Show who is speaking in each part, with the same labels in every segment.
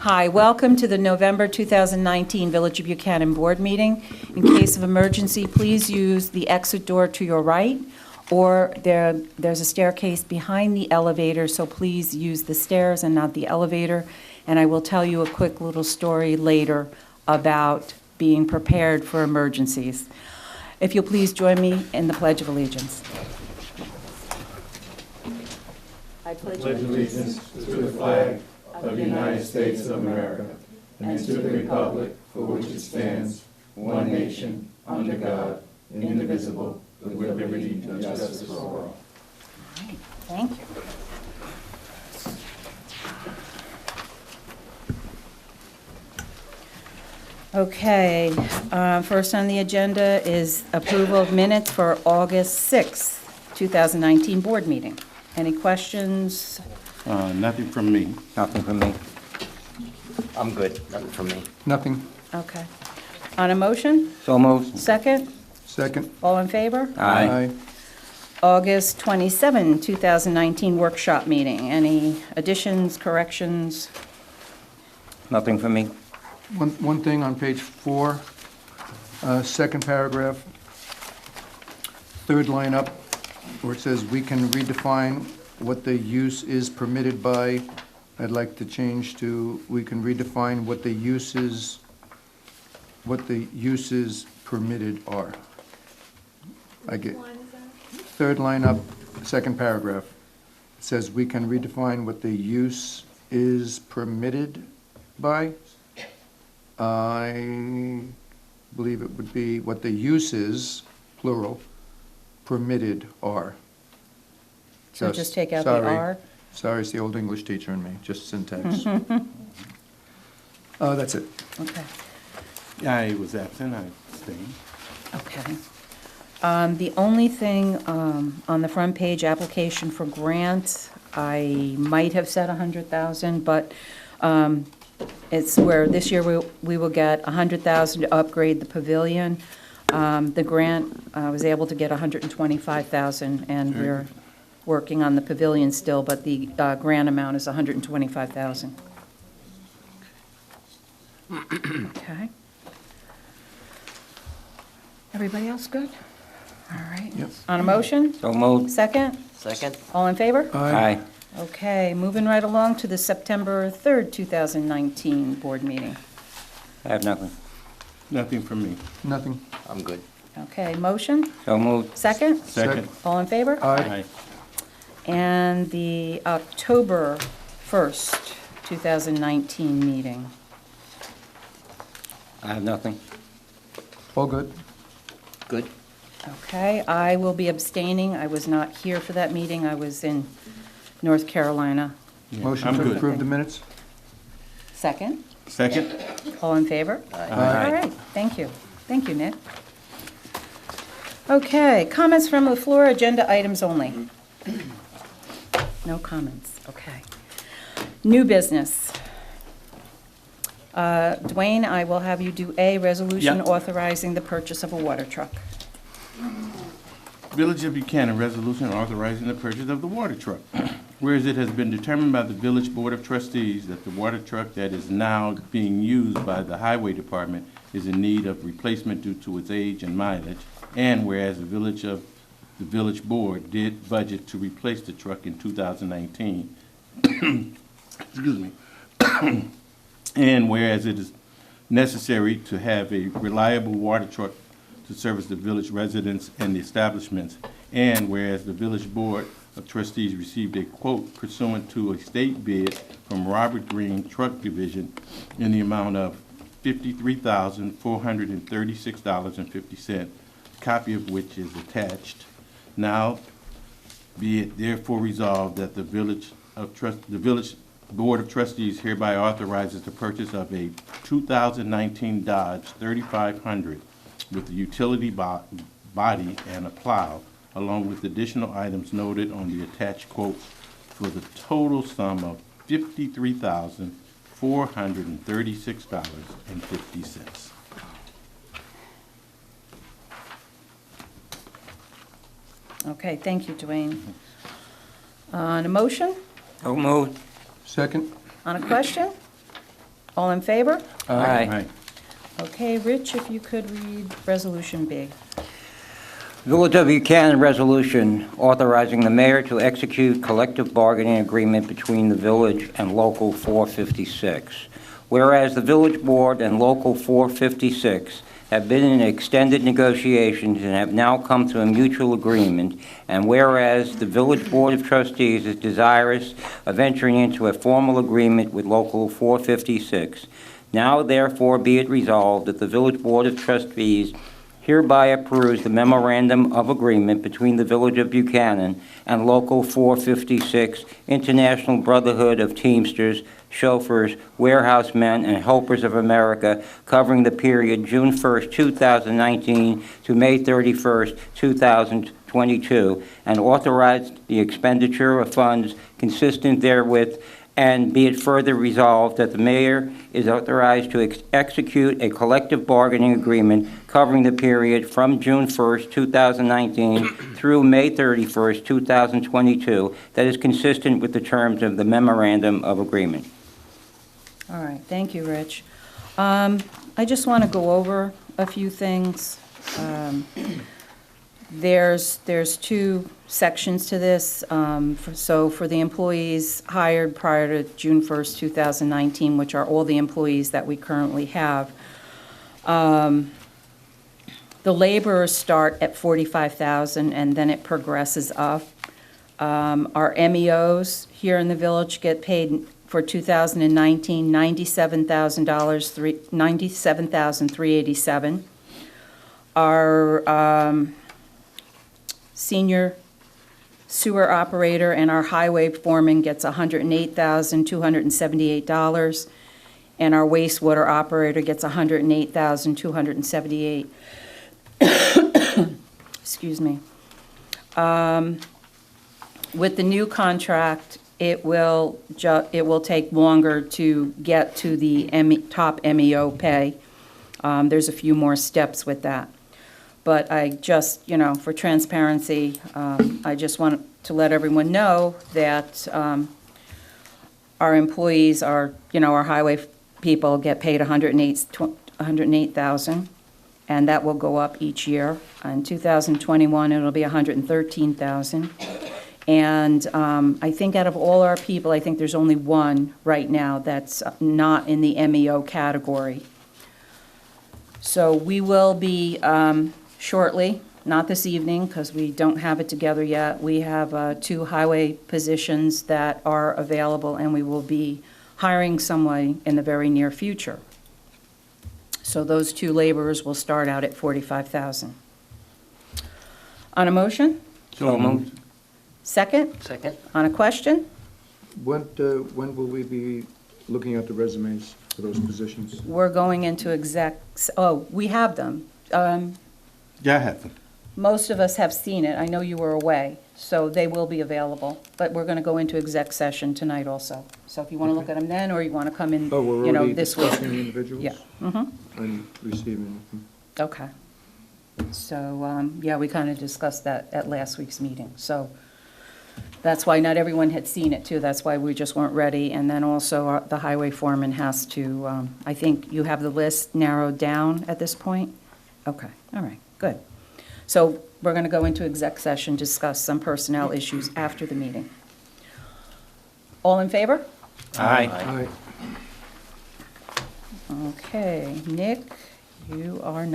Speaker 1: Hi, welcome to the November 2019 Village of Buchanan Board meeting. In case of emergency, please use the exit door to your right, or there's a staircase behind the elevator, so please use the stairs and not the elevator. And I will tell you a quick little story later about being prepared for emergencies. If you'll please join me in the Pledge of Allegiance. I pledge
Speaker 2: allegiance to the flag of the United States of America and to the republic for which it stands, one nation, under God, indivisible, with liberty and justice for all.
Speaker 1: All right, thank you. Okay, first on the agenda is approval of minutes for August 6th, 2019 board meeting. Any questions?
Speaker 3: Nothing from me.
Speaker 4: Nothing from me. I'm good. Nothing from me.
Speaker 5: Nothing.
Speaker 1: Okay. On a motion?
Speaker 4: So moved.
Speaker 1: Second?
Speaker 5: Second.
Speaker 1: All in favor?
Speaker 4: Aye.
Speaker 1: August 27, 2019 workshop meeting. Any additions, corrections?
Speaker 4: Nothing from me.
Speaker 5: One thing on page 4, second paragraph, third line up, where it says, "We can redefine what the use is permitted by." I'd like to change to, "We can redefine what the uses permitted are." I get third line up, second paragraph. It says, "We can redefine what the use is permitted by." I believe it would be what the uses, plural, permitted are.
Speaker 1: So just take out the R?
Speaker 5: Sorry, it's the old English teacher in me, just syntax. That's it.
Speaker 1: Okay.
Speaker 3: I was absent, I abstained.
Speaker 1: Okay. The only thing on the front page, application for grant, I might have said 100,000, but it's where this year we will get 100,000 to upgrade the pavilion. The grant was able to get 125,000, and we're working on the pavilion still, but the grant amount is 125,000. Okay. Everybody else good? All right.
Speaker 5: Yep.
Speaker 1: On a motion?
Speaker 4: So moved.
Speaker 1: Second?
Speaker 4: Second.
Speaker 1: All in favor?
Speaker 4: Aye.
Speaker 1: Okay, moving right along to the September 3rd, 2019 board meeting.
Speaker 4: I have nothing.
Speaker 3: Nothing from me.
Speaker 5: Nothing.
Speaker 4: I'm good.
Speaker 1: Okay, motion?
Speaker 4: So moved.
Speaker 1: Second?
Speaker 3: Second.
Speaker 1: All in favor?
Speaker 5: Aye.
Speaker 1: And the October 1st, 2019 meeting.
Speaker 4: I have nothing.
Speaker 5: All good.
Speaker 4: Good.
Speaker 1: Okay, I will be abstaining. I was not here for that meeting. I was in North Carolina.
Speaker 3: Yeah,
Speaker 5: Motion
Speaker 3: I'm
Speaker 5: to
Speaker 3: good.
Speaker 5: approve the minutes?
Speaker 1: Second?
Speaker 3: Second?
Speaker 1: All in favor?
Speaker 5: Aye.
Speaker 1: All right, thank you. Thank you, Nick. Okay, comments from the floor, agenda items only. No comments, okay. New business. Dwayne, I will have you do A, resolution
Speaker 3: Yep.
Speaker 1: authorizing the purchase of a water truck.
Speaker 3: Village of Buchanan, resolution authorizing the purchase of the water truck. Whereas it has been determined by the Village Board of Trustees that the water truck that is now being used by the Highway Department is in need of replacement due to its age and mileage, and whereas the Village Board did budget to replace the truck in 2019, excuse me, and whereas it is necessary to have a reliable water truck to service the village residents and the establishments, and whereas the Village Board of Trustees received a quote pursuant to a state bid from Robert Green Truck Division in the amount of $53,436.50, a copy of which is attached. Now be it therefore resolved that the Village Board of Trustees hereby authorizes the purchase of a 2019 Dodge 3500 with a utility body and a plow, along with additional items noted on the attached quote, for the total sum of $53,436.50.
Speaker 1: Okay, thank you, Dwayne. On a motion?
Speaker 4: So moved.
Speaker 5: Second?
Speaker 1: On a question? All in favor?
Speaker 4: Aye.
Speaker 1: Okay, Rich, if you could read Resolution B.
Speaker 4: Village of Buchanan resolution authorizing the mayor to execute collective bargaining agreement between the village and Local 456. Whereas the village board and Local 456 have been in extended negotiations and have now come to a mutual agreement, and whereas the village board of trustees is desirous of entering into a formal agreement with Local 456, now therefore be it resolved that the village board of trustees hereby approves the memorandum of agreement between the Village of Buchanan and Local 456 International Brotherhood of Teamsters, Chauffeurs, Warehousemen, and Helpers of America, covering the period June 1st, 2019 to May 31st, 2022, and authorize the expenditure of funds consistent therewith. And be it further resolved that the mayor is authorized to execute a collective bargaining agreement covering the period from June 1st, 2019 through May 31st, 2022, that is consistent with the terms of the memorandum of agreement.
Speaker 1: All right, thank you, Rich. I just want to go over a few things. There's two sections to this. So for the employees hired prior to June 1st, 2019, which are all the employees that we currently have, the laborers start at $45,000 and then it progresses up. Our MEOs here in the village get paid for 2019 $97,387. Our senior sewer operator and our highway foreman gets $108,278, and our wastewater operator gets $108,278. Excuse me. With the new contract, it will take longer to get to the top MEO pay. There's a few more steps with that. But I just, for transparency, I just want to let everyone know that our employees our highway people get paid $108,000, and that will go up each year. In 2021, it'll be $113,000. And I think out of all our people, I think there's only one right now that's not in the MEO category. So we will be shortly, not this evening because we don't have it together yet. We have 2 highway positions that are available, and we will be hiring someone in the very near future. So those 2 laborers will start out at $45,000. On a motion?
Speaker 4: So moved.
Speaker 1: Second?
Speaker 4: Second.
Speaker 1: On a question?
Speaker 5: When will we be looking at the resumes for those positions?
Speaker 1: We're going into we have them.
Speaker 3: Yeah, I have them.
Speaker 1: Most of us have seen it. I know you were away, so they will be available. But we're going to go into exec session tonight also. So if you want to look at them then, or you want to come in,
Speaker 5: Oh, we're already
Speaker 1: this week.
Speaker 5: discussing the individuals?
Speaker 1: Yeah. Mm-hmm.
Speaker 5: And receiving them.
Speaker 1: Okay. So, we kind of discussed that at last week's meeting. So that's why not everyone had seen it, too. That's why we just weren't ready. And then also the highway foreman has to, I think you have the list narrowed down at this point? Okay, all right, good. So we're going to go into exec session, discuss some personnel issues after the meeting. All in favor?
Speaker 4: Aye.
Speaker 5: Aye.
Speaker 1: Okay, Nick, you are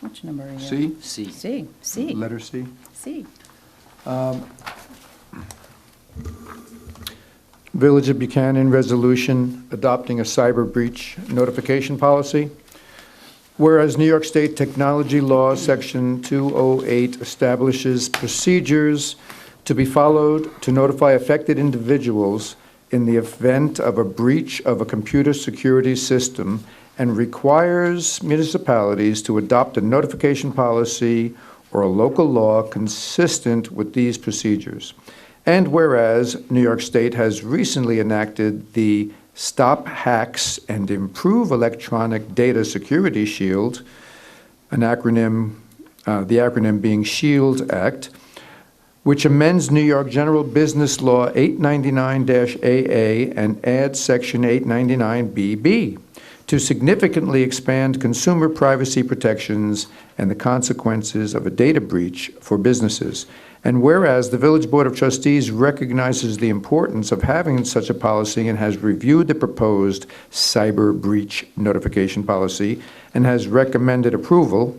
Speaker 1: which number are you?
Speaker 5: C,
Speaker 4: C.
Speaker 1: C.
Speaker 5: letter C.
Speaker 1: C.
Speaker 5: Village of Buchanan resolution adopting a cyber breach notification policy. Whereas New York State Technology Law, Section 208, establishes procedures to be followed to notify affected individuals in the event of a breach of a computer security system and requires municipalities to adopt a notification policy or a local law consistent with these procedures. And whereas New York State has recently enacted the Stop Hacks and Improve Electronic Data Security Shield, an acronym, the acronym being SHIELD Act, which amends New York General Business Law 899-AA and adds Section 899BB to significantly expand consumer privacy protections and the consequences of a data breach for businesses. And whereas the Village Board of Trustees recognizes the importance of having such a policy and has reviewed the proposed cyber breach notification policy and has recommended approval,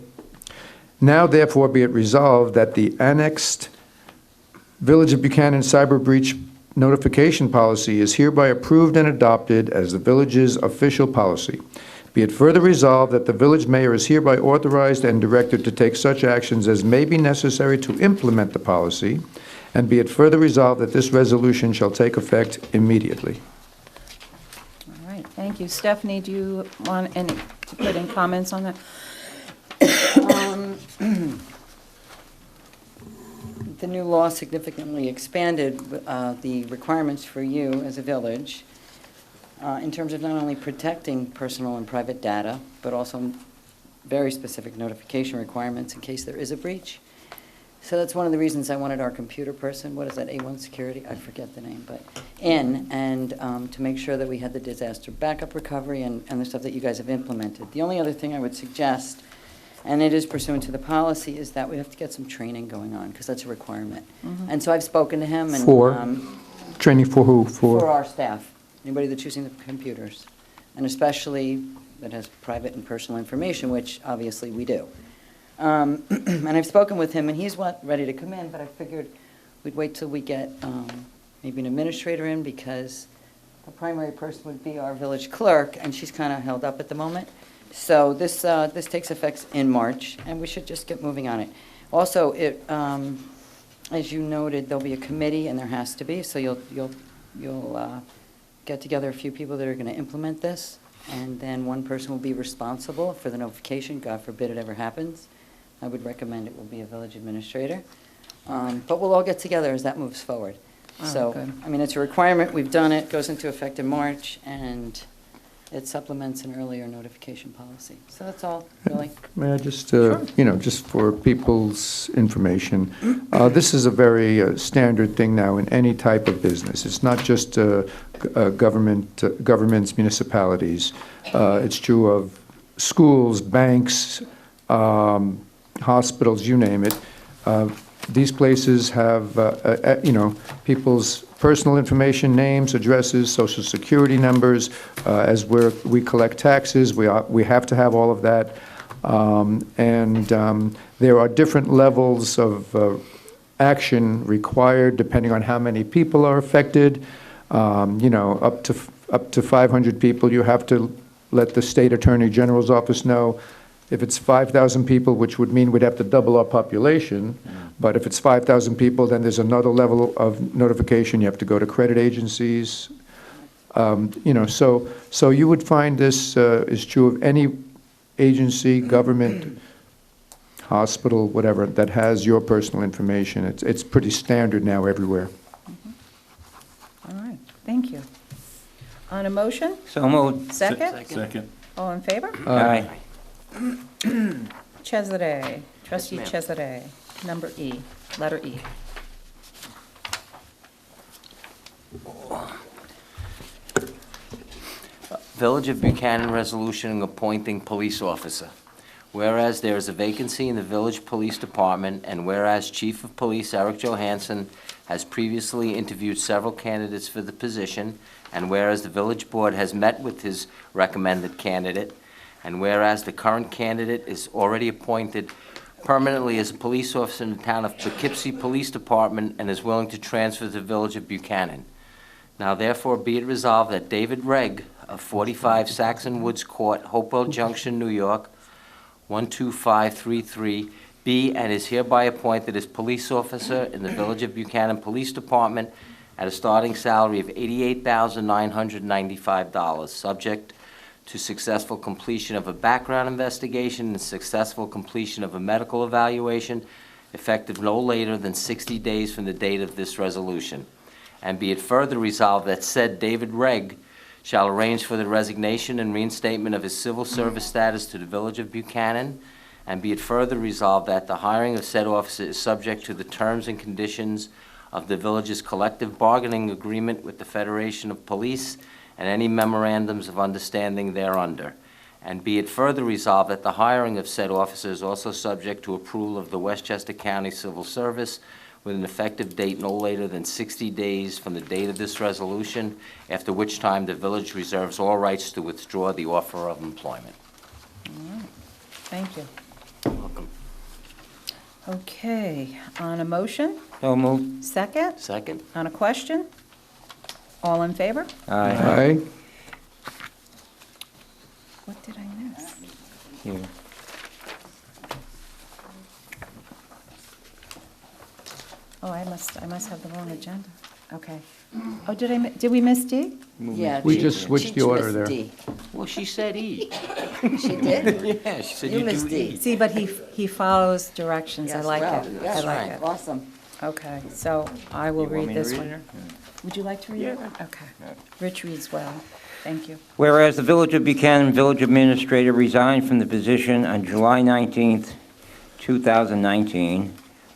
Speaker 5: now therefore be it resolved that the annexed Village of Buchanan cyber breach notification policy is hereby approved and adopted as the village's official policy. Be it further resolved that the village mayor is hereby authorized and directed to take such actions as may be necessary to implement the policy, and be it further resolved that this resolution shall take effect immediately.
Speaker 1: All right, thank you. Stephanie, do you want to put in comments on that?
Speaker 6: The new law significantly expanded the requirements for you as a village in terms of not only protecting personal and private data, but also very specific notification requirements in case there is a breach. So that's one of the reasons I wanted our computer person, what is that, A1 Security? I forget the name, but to make sure that we had the disaster backup recovery and the stuff that you guys have implemented. The only other thing I would suggest, and it is pursuant to the policy, is that we have to get some training going on, because that's a requirement. And so I've spoken to him. And,
Speaker 5: For? Training for who?
Speaker 6: For our staff, anybody that's using the computers, and especially that has private and personal information, which obviously we do. And I've spoken with him, and he's ready to come in, but I figured we'd wait till we get maybe an administrator in, because the primary person would be our village clerk, and she's kind of held up at the moment. So this takes effect in March, and we should just get moving on it. Also, as you noted, there'll be a committee, and there has to be, so you'll get together a few people that are going to implement this, and then one person will be responsible for the notification. God forbid it ever happens. I would recommend it will be a village administrator. But we'll all get together as that moves forward.
Speaker 1: Oh,
Speaker 6: So,
Speaker 1: good.
Speaker 6: I mean, it's a requirement. We've done it, goes into effect in March, and it supplements an earlier notification policy. So that's all, really.
Speaker 5: May I just, just for people's information, this is a very standard thing now in any type of business. It's not just governments, municipalities. It's true of schools, banks, hospitals, you name it. These places have, people's personal information, names, addresses, social security numbers. As we collect taxes, we have to have all of that. There are different levels of action required depending on how many people are affected. Up to 500 people, you have to let the State Attorney General's office know. If it's 5,000 people, which would mean we'd have to double our population, but if it's 5,000 people, then there's another level of notification. You have to go to credit agencies. So you would find this is true of any agency, government, hospital, whatever, that has your personal information. It's pretty standard now everywhere.
Speaker 1: All right, thank you. On a motion?
Speaker 4: So moved.
Speaker 1: Second?
Speaker 3: Second.
Speaker 1: All in favor?
Speaker 4: Aye.
Speaker 1: Cesare, trustee
Speaker 6: ma'am.
Speaker 1: Cesare, number E, letter E.
Speaker 7: Village of Buchanan resolution appointing police officer. Whereas there is a vacancy in the Village Police Department, and whereas Chief of Police Eric Johansson has previously interviewed several candidates for the position, and whereas the Village Board has met with his recommended candidate, and whereas the current candidate is already appointed permanently as a police officer in the town of Poughkeepsie Police Department and is willing to transfer to the Village of Buchanan. Now therefore be it resolved that David Regg of 45 Saxon Woods Court, Hopewell Junction, New York, 12533, be and is hereby appointed as police officer in the Village of Buchanan Police Department at a starting salary of $88,995, subject to successful completion of a background investigation and successful completion of a medical evaluation, effective no later than 60 days from the date of this resolution. And be it further resolved that said David Regg shall arrange for the resignation and reinstatement of his civil service status to the Village of Buchanan, And be it further resolved that the hiring of said officer is subject to the terms and conditions of the village's collective bargaining agreement with the Federation of Police and any memorandums of understanding thereunder. And be it further resolved that the hiring of said officer is also subject to approval of the Westchester County Civil Service with an effective date no later than 60 days from the date of this resolution, after which time the village reserves all rights to withdraw the offer of employment.
Speaker 1: Thank you.
Speaker 7: Welcome.
Speaker 1: Okay, on a motion,
Speaker 4: So moved.
Speaker 1: second,
Speaker 7: Second?
Speaker 1: on a question? All in favor?
Speaker 5: Aye.
Speaker 1: What did I miss?
Speaker 4: Here.
Speaker 1: Oh, I must have the wrong agenda. Okay. Oh, did we miss D?
Speaker 6: Yeah.
Speaker 5: We
Speaker 6: she-
Speaker 5: just switched the
Speaker 6: she
Speaker 5: order
Speaker 6: missed
Speaker 5: there.
Speaker 6: D.
Speaker 7: Well, she said E.
Speaker 6: She did?
Speaker 7: Yeah, she said
Speaker 6: You
Speaker 7: you
Speaker 6: missed
Speaker 7: do
Speaker 6: D.
Speaker 7: E.
Speaker 1: See, but he follows directions. I
Speaker 6: Yes,
Speaker 1: like
Speaker 6: well,
Speaker 1: it. I
Speaker 6: yes,
Speaker 1: like
Speaker 7: right.
Speaker 1: it.
Speaker 6: Awesome.
Speaker 1: Okay, so I will
Speaker 4: You want
Speaker 1: read
Speaker 4: me to
Speaker 1: this
Speaker 4: read
Speaker 1: one.
Speaker 4: it?
Speaker 1: Would you like to read it? Okay. Rich reads well. Thank you.
Speaker 4: Whereas the Village of Buchanan Village Administrator resigned from the position on July 19th, 2019,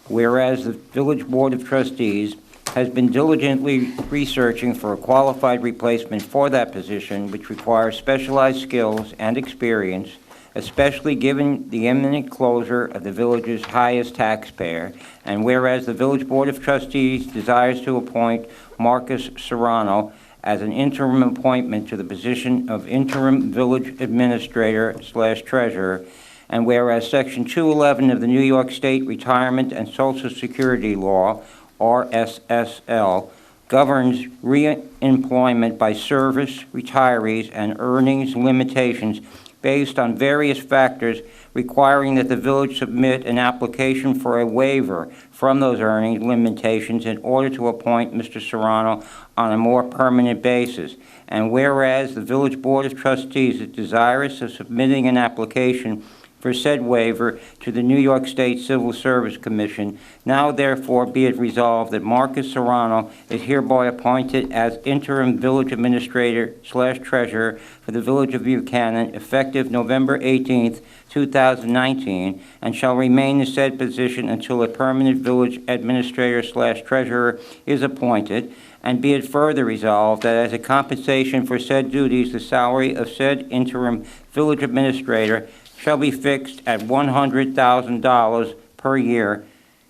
Speaker 4: whereas the Village Board of Trustees has been diligently researching for a qualified replacement for that position, which requires specialized skills and experience, especially given the imminent closure of the village's highest taxpayer, and whereas the Village Board of Trustees desires to appoint Marcus Serrano as an interim appointment to the position of interim village administrator/treasurer, and whereas Section 211 of the New York State Retirement and Social Security Law, RSSL, governs reemployment by service, retirees, and earnings limitations based on various factors, requiring that the village submit an application for a waiver from those earnings limitations in order to appoint Mr. Serrano on a more permanent basis. And whereas the Village Board of Trustees is desirous of submitting an application for said waiver to the New York State Civil Service Commission, now therefore be it resolved that Marcus Serrano is hereby appointed as interim village administrator/treasurer for the Village of Buchanan effective November 18th, 2019, and shall remain in said position until a permanent village administrator/treasurer is appointed. And be it further resolved that as a compensation for said duties, the salary of said interim village administrator shall be fixed at $100,000 per year,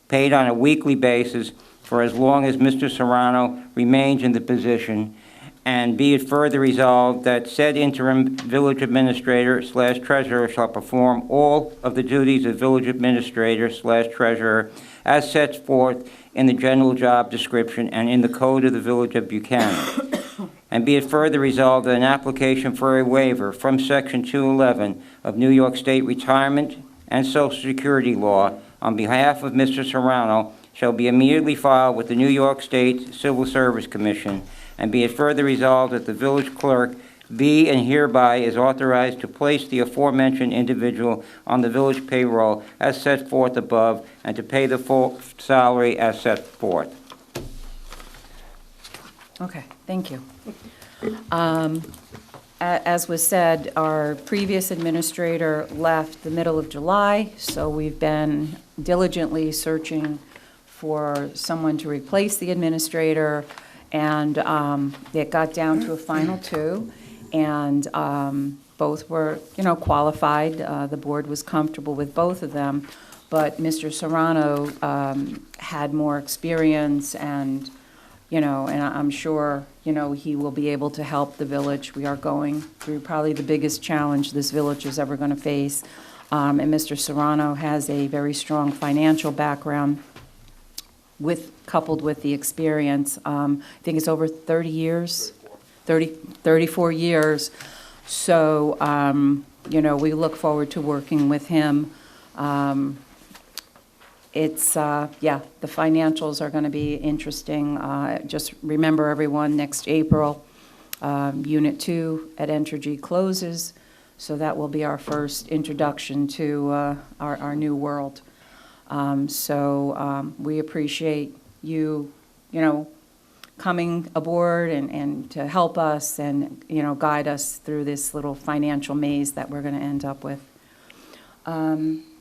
Speaker 4: paid on a weekly basis for as long as Mr. Serrano remains in the position. And be it further resolved that said interim village administrator/treasurer shall perform all of the duties of village administrator/treasurer as set forth in the general job description and in the code of the Village of Buchanan. And be it further resolved that an application for a waiver from Section 211 of New York State Retirement and Social Security Law on behalf of Mr. Serrano shall be immediately filed with the New York State Civil Service Commission. And be it further resolved that the village clerk be and hereby is authorized to place the aforementioned individual on the village payroll as set forth above and to pay the full salary as set forth.
Speaker 1: Okay, thank you. As was said, our previous administrator left the middle of July, so we've been diligently searching for someone to replace the administrator, and it got down to a final two, and both were, qualified. The board was comfortable with both of them, but Mr. Serrano had more experience and, and I'm sure, he will be able to help the village. We are going through probably the biggest challenge this village is ever going to face. And Mr. Serrano has a very strong financial background coupled with the experience. I think it's over 30 years, 34 years. So, we look forward to working with him. The financials are going to be interesting. Just remember, everyone, next April, Unit 2 at Entergy closes, so that will be our first introduction to our new world. We appreciate you, coming aboard and to help us and, guide us through this little financial maze that we're going to end up with.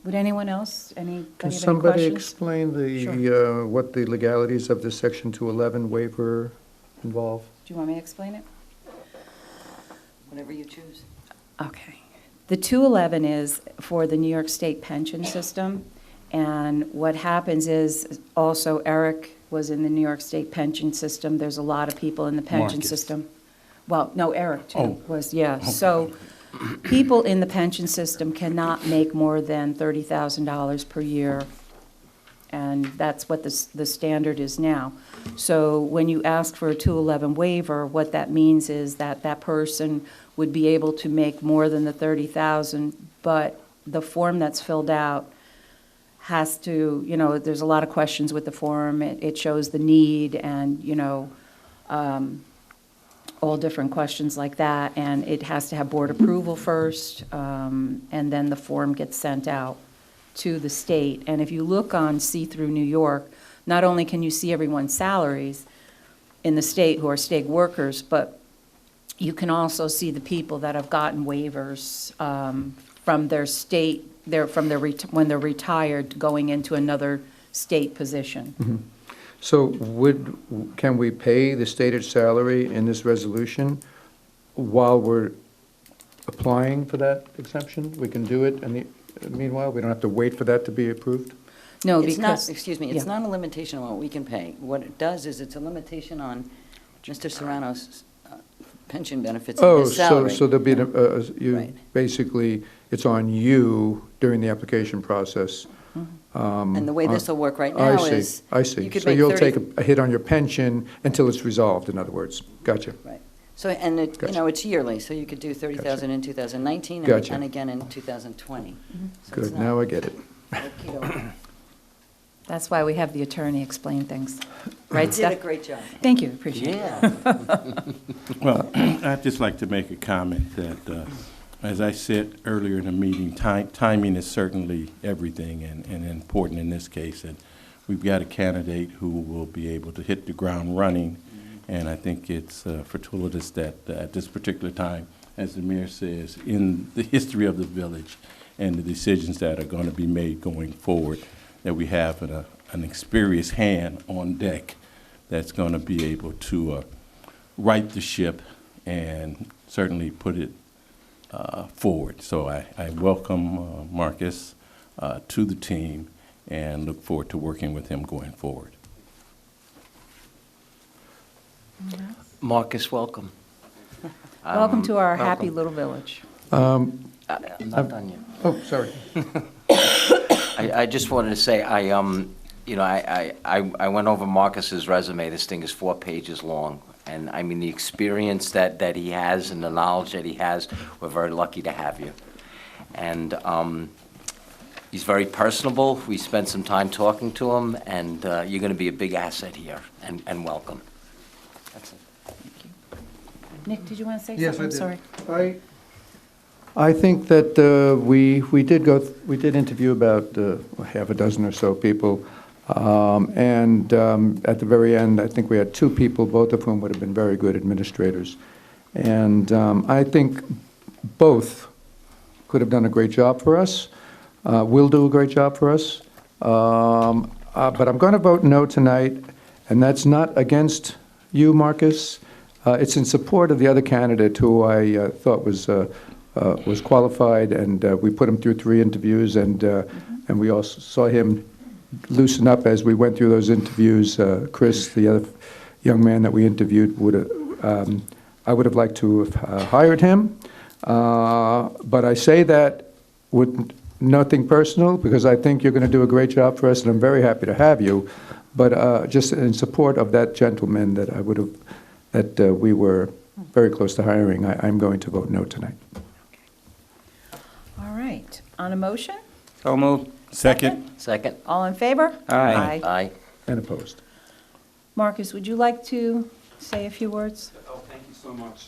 Speaker 1: Would anyone else, anybody
Speaker 5: Can
Speaker 1: have any
Speaker 5: somebody
Speaker 1: questions?
Speaker 5: explain
Speaker 1: Sure.
Speaker 5: what the legalities of the Section 211 waiver involve?
Speaker 1: Do you want me to explain it?
Speaker 6: Whatever you choose.
Speaker 1: Okay. The 211 is for the New York State pension system, and what happens is, also Eric was in the New York State pension system. There's a lot of people in the pension
Speaker 3: Marcus.
Speaker 1: system. Well, no, Eric too
Speaker 3: Oh.
Speaker 1: was, yeah. So people in the pension system cannot make more than $30,000 per year, and that's what the standard is now. So when you ask for a 211 waiver, what that means is that that person would be able to make more than the 30,000, but the form that's filled out has to, there's a lot of questions with the form. It shows the need and, all different questions like that, and it has to have board approval first, and then the form gets sent out to the state. And if you look on See Through New York, not only can you see everyone's salaries in the state who are state workers, but you can also see the people that have gotten waivers from their state, when they're retired, going into another state position.
Speaker 5: So can we pay the stated salary in this resolution while we're applying for that exemption? We can do it, and meanwhile, we don't have to wait for that to be approved?
Speaker 1: No,
Speaker 6: It's not,
Speaker 1: because.
Speaker 6: excuse me,
Speaker 1: yeah.
Speaker 6: it's not a limitation on what we can pay. What it does is it's a limitation on Mr. Serrano's pension benefits and
Speaker 5: Oh,
Speaker 6: his salary.
Speaker 5: so there'll be,
Speaker 6: Right.
Speaker 5: basically, it's on you during the application process.
Speaker 6: And the way this will work right
Speaker 5: I
Speaker 6: now
Speaker 5: see,
Speaker 6: is.
Speaker 5: I see.
Speaker 6: You could
Speaker 5: So
Speaker 6: make
Speaker 5: you'll
Speaker 6: 30
Speaker 5: take a hit on your pension until it's resolved, in other words. Gotcha.
Speaker 6: Right. So, and it,
Speaker 5: Gotcha.
Speaker 6: it's yearly, so you could do 30,000 in 2019
Speaker 5: Gotcha.
Speaker 6: and again in 2020. So it's
Speaker 5: Good,
Speaker 6: not-
Speaker 5: now I get it.
Speaker 6: Okey-dokey.
Speaker 1: That's why we have the attorney explain things. Right,
Speaker 6: You did a
Speaker 1: Steph?
Speaker 6: great job.
Speaker 1: Thank you, appreciate it.
Speaker 7: Yeah.
Speaker 3: Well, I'd just like to make a comment that, as I said earlier in the meeting, timing is certainly everything and important in this case. And we've got a candidate who will be able to hit the ground running. And I think it's fortuitous that at this particular time, as the mayor says, in the history of the village and the decisions that are going to be made going forward, that we have an experienced hand on deck that's going to be able to right the ship and certainly put it forward. So I welcome Marcus to the team and look forward to working with him going forward.
Speaker 7: Marcus, welcome.
Speaker 1: Welcome to our happy
Speaker 7: welcome.
Speaker 1: little village.
Speaker 7: I'm not done yet.
Speaker 5: Oh, sorry.
Speaker 7: I just wanted to say, I went over Marcus's resume. This thing is 4 pages long. And I mean, the experience that he has and the knowledge that he has, we're very lucky to have you. And he's very personable. We spent some time talking to him, and you're going to be a big asset here, and welcome. That's it.
Speaker 1: Nick, did you want to say
Speaker 5: Yes,
Speaker 1: something?
Speaker 5: I
Speaker 1: I'm
Speaker 5: did.
Speaker 1: sorry.
Speaker 5: I think that we did interview about half a dozen or so people, and at the very end, I think we had 2 people, both of whom would have been very good administrators. And I think both could have done a great job for us, will do a great job for us. But I'm going to vote no tonight, and that's not against you, Marcus. It's in support of the other candidate who I thought was qualified, and we put him through 3 interviews, and we also saw him loosen up as we went through those interviews. Chris, the other young man that we interviewed, I would have liked to have hired him. But I say that with nothing personal, because I think you're going to do a great job for us, and I'm very happy to have you. But just in support of that gentleman that we were very close to hiring, I'm going to vote no tonight.
Speaker 1: All right, on a motion?
Speaker 4: So moved.
Speaker 3: Second?
Speaker 7: Second?
Speaker 1: All in favor?
Speaker 4: Aye.
Speaker 7: Aye.
Speaker 5: And opposed.
Speaker 1: Marcus, would you like to say a few words?
Speaker 8: Oh, thank you so much.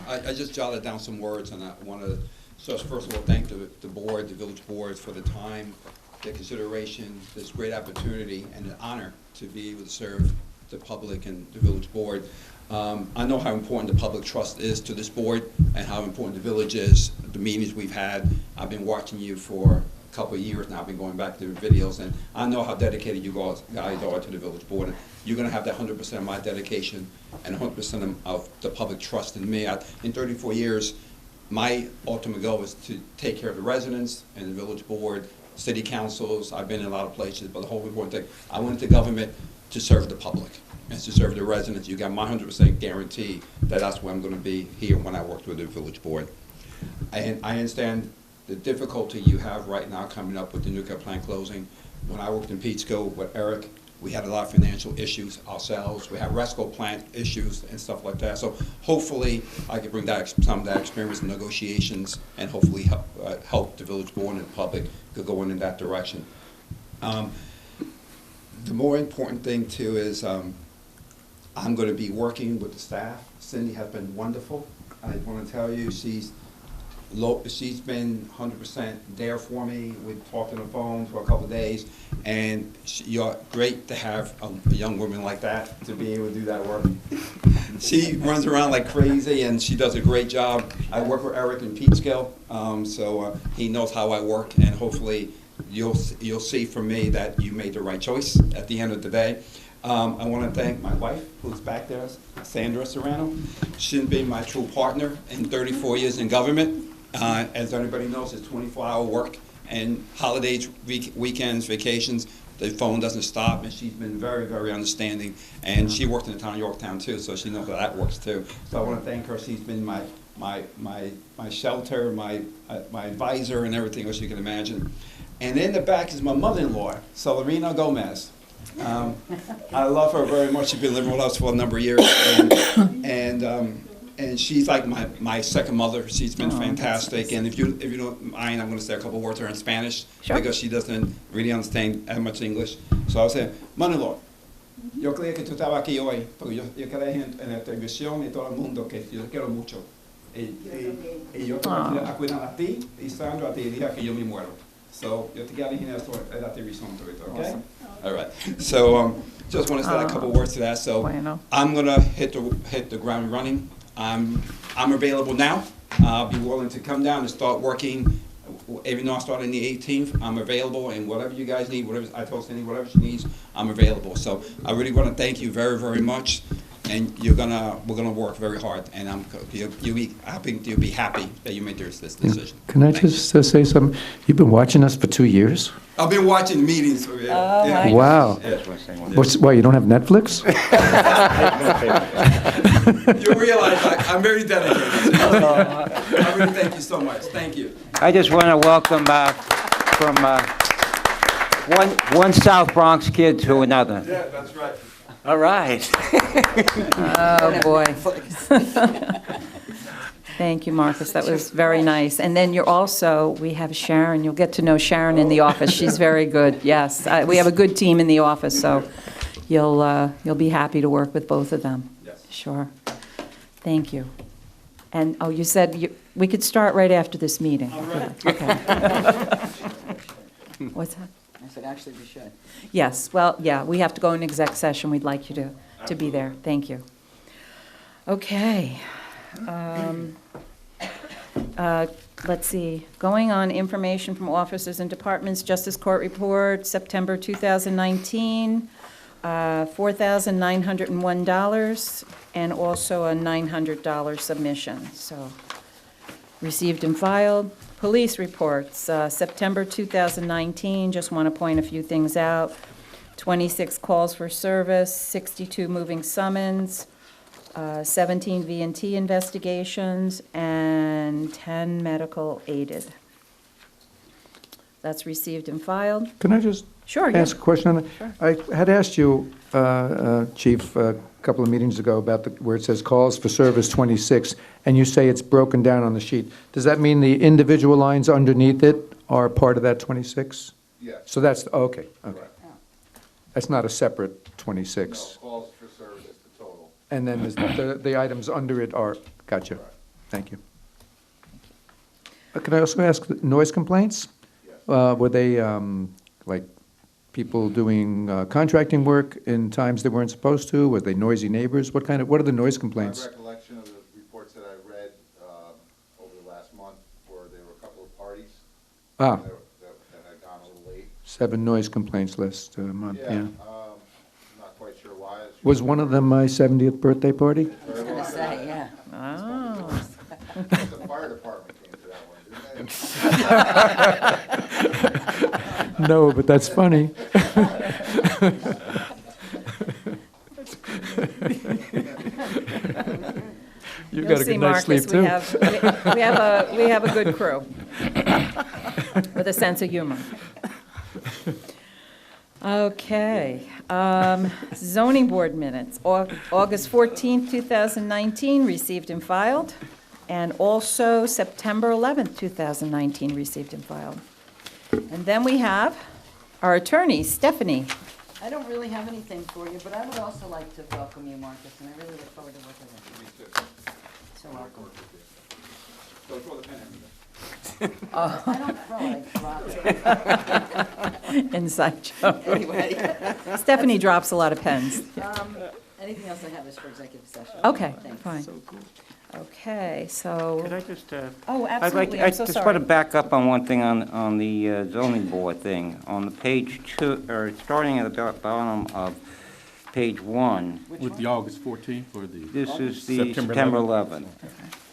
Speaker 8: I just jotted down some words, and I want to, so first of all, thank the board, the village board, for the time, the consideration, this great opportunity, and an honor to be able to serve the public and the village board. I know how important the public trust is to this board and how important the village is, the meetings we've had. I've been watching you for a couple of years now. I've been going back to the videos, and I know how dedicated you guys are to the village board. And you're going to have that 100% of my dedication and 100% of the public trust in me. In 34 years, my ultimate goal is to take care of the residents and the village board, city councils. I've been in a lot of places, but the whole important thing, I went into government to serve the public and to serve the residents. You got my 100% guarantee that that's where I'm going to be here when I worked with the village board. And I understand the difficulty you have right now coming up with the nuclear plant closing. When I worked in Peekskill with Eric, we had a lot of financial issues ourselves. We had Resco plant issues and stuff like that. So hopefully I can bring that, some of that experience in negotiations and hopefully help the village board and the public could go in that direction. The more important thing too is I'm going to be working with the staff. Cindy has been wonderful. I want to tell you, she's been 100% there for me. We talked on the phone for a couple of days, and you're great to have a young woman like that to be able to do that work. She runs around like crazy, and she does a great job. I work with Eric in Peekskill, so he knows how I work, and hopefully you'll see from me that you made the right choice at the end of the day. I want to thank my wife, who's back there, Sandra Serrano. She's been my true partner in 34 years in government. As everybody knows, it's 24-hour work, and holidays, weekends, vacations, the phone doesn't stop, and she's been very, very understanding. And she worked in the town of Yorktown too, so she knows how that works too. So I want to thank her. She's been my shelter, my advisor, and everything else you can imagine. And in the back is my mother-in-law, Celerina Gomez. I love her very much. She's been living with us for a number of years, and she's like my second mother. She's been fantastic. And if you don't mind, I'm going to say a couple words to her in Spanish, because she doesn't really understand that much English. So I'll say, mother-in-law, yo creía que tú estabas aquí hoy, porque yo creí en la televisión y todo el mundo que yo te quiero mucho. Y yo te voy a cuidar a ti y Sandra a ti el día que yo me muero. So yo te quiero en la televisión, okay? Awesome. All right. So just want to say a couple words to that. So I'm going to hit the ground running. I'm available now. I'll be willing to come down and start working. Even though I start on the 18th, I'm available, and whatever you guys need, whatever I told Cindy, whatever she needs, I'm available. So I really want to thank you very, very much. And we're gonna work very hard, and I think you'll be happy that you made this decision.
Speaker 5: Can I just say something? You've been watching us for 2 years?
Speaker 8: I've been watching meetings. Yeah.
Speaker 5: Wow. Why, you don't have Netflix?
Speaker 8: You realize I'm very dedicated. I really thank you so much. Thank you.
Speaker 4: I just want to welcome from one South Bronx kid to another.
Speaker 8: Yeah, that's right.
Speaker 7: All right.
Speaker 1: Oh, boy. Thank you, Marcus. That was very nice. And then we have Sharon. You'll get to know Sharon in the office. She's very good, yes. We have a good team in the office, so you'll be happy to work with both of them.
Speaker 8: Yes.
Speaker 1: Sure. Thank you. And, you said we could start right after this meeting.
Speaker 8: All right.
Speaker 1: Okay. What's that?
Speaker 6: I said, actually, we should.
Speaker 1: Yes, well, yeah, we have to go in exec session. We'd like you to be there. Thank you. Okay. Let's see. Going on information from officers and departments, Justice Court Report, September 2019, $4,901, and also a $900 submission. So, received and filed. Police reports, September 2019, just want to point a few things out. 26 calls for service, 62 moving summons, 17 V&T investigations, and 10 medical aided. That's received and filed.
Speaker 5: Can I just ask a question on that?
Speaker 1: Sure.
Speaker 5: I had asked you, Chief, a couple of meetings ago about where it says calls for service 26, and you say it's broken down on the sheet. Does that mean the individual lines underneath it are part of that 26?
Speaker 2: Yes.
Speaker 5: So that's, okay.
Speaker 2: Right.
Speaker 5: That's not a separate 26?
Speaker 2: No, calls for service, the total.
Speaker 5: And then the items under it are, gotcha.
Speaker 2: Right.
Speaker 5: Thank you. Can I also ask, noise complaints?
Speaker 2: Yes.
Speaker 5: Were they like people doing contracting work in times they weren't supposed to? Were they noisy neighbors? What are the noise complaints?
Speaker 9: My recollection of the reports that I read over the last month were there were a couple of parties
Speaker 5: Ah,
Speaker 9: that had gone a little late.
Speaker 5: 7 noise complaints last month, yeah.
Speaker 9: Not quite sure why.
Speaker 5: Was one of them my 70th birthday party?
Speaker 6: I was gonna say, yeah.
Speaker 1: Oh.
Speaker 9: The fire department came to that one, didn't they?
Speaker 5: No, but that's funny. You
Speaker 1: You'll
Speaker 5: got a
Speaker 1: see,
Speaker 5: good night's sleep,
Speaker 1: Marcus,
Speaker 5: too.
Speaker 1: we have a good crew with a sense of humor. Okay, zoning board minutes, August 14th, 2019, received and filed, and also September 11th, 2019, received and filed. And then we have our attorney, Stephanie.
Speaker 6: I don't really have anything for you, but I would also like to welcome you, Marcus, and I really look forward to working with you.
Speaker 9: Me too.
Speaker 6: So welcome.
Speaker 9: Don't throw the pen at me.
Speaker 6: I don't throw it, I drop it.
Speaker 1: Inside joke.
Speaker 6: Anyway.
Speaker 1: Stephanie drops a lot of pens.
Speaker 6: Anything else I have is for executive session.
Speaker 1: Okay,
Speaker 6: Thanks.
Speaker 1: fine. Okay, so,
Speaker 4: Could I just,
Speaker 1: oh,
Speaker 4: I'd like,
Speaker 1: absolutely,
Speaker 4: I
Speaker 1: I'm so
Speaker 4: just want to
Speaker 1: sorry.
Speaker 4: back up on one thing on the zoning board thing. On the page 2, or starting at the bottom of page 1,
Speaker 3: With the August 14th or the?
Speaker 4: this is the
Speaker 3: September
Speaker 4: September 11th.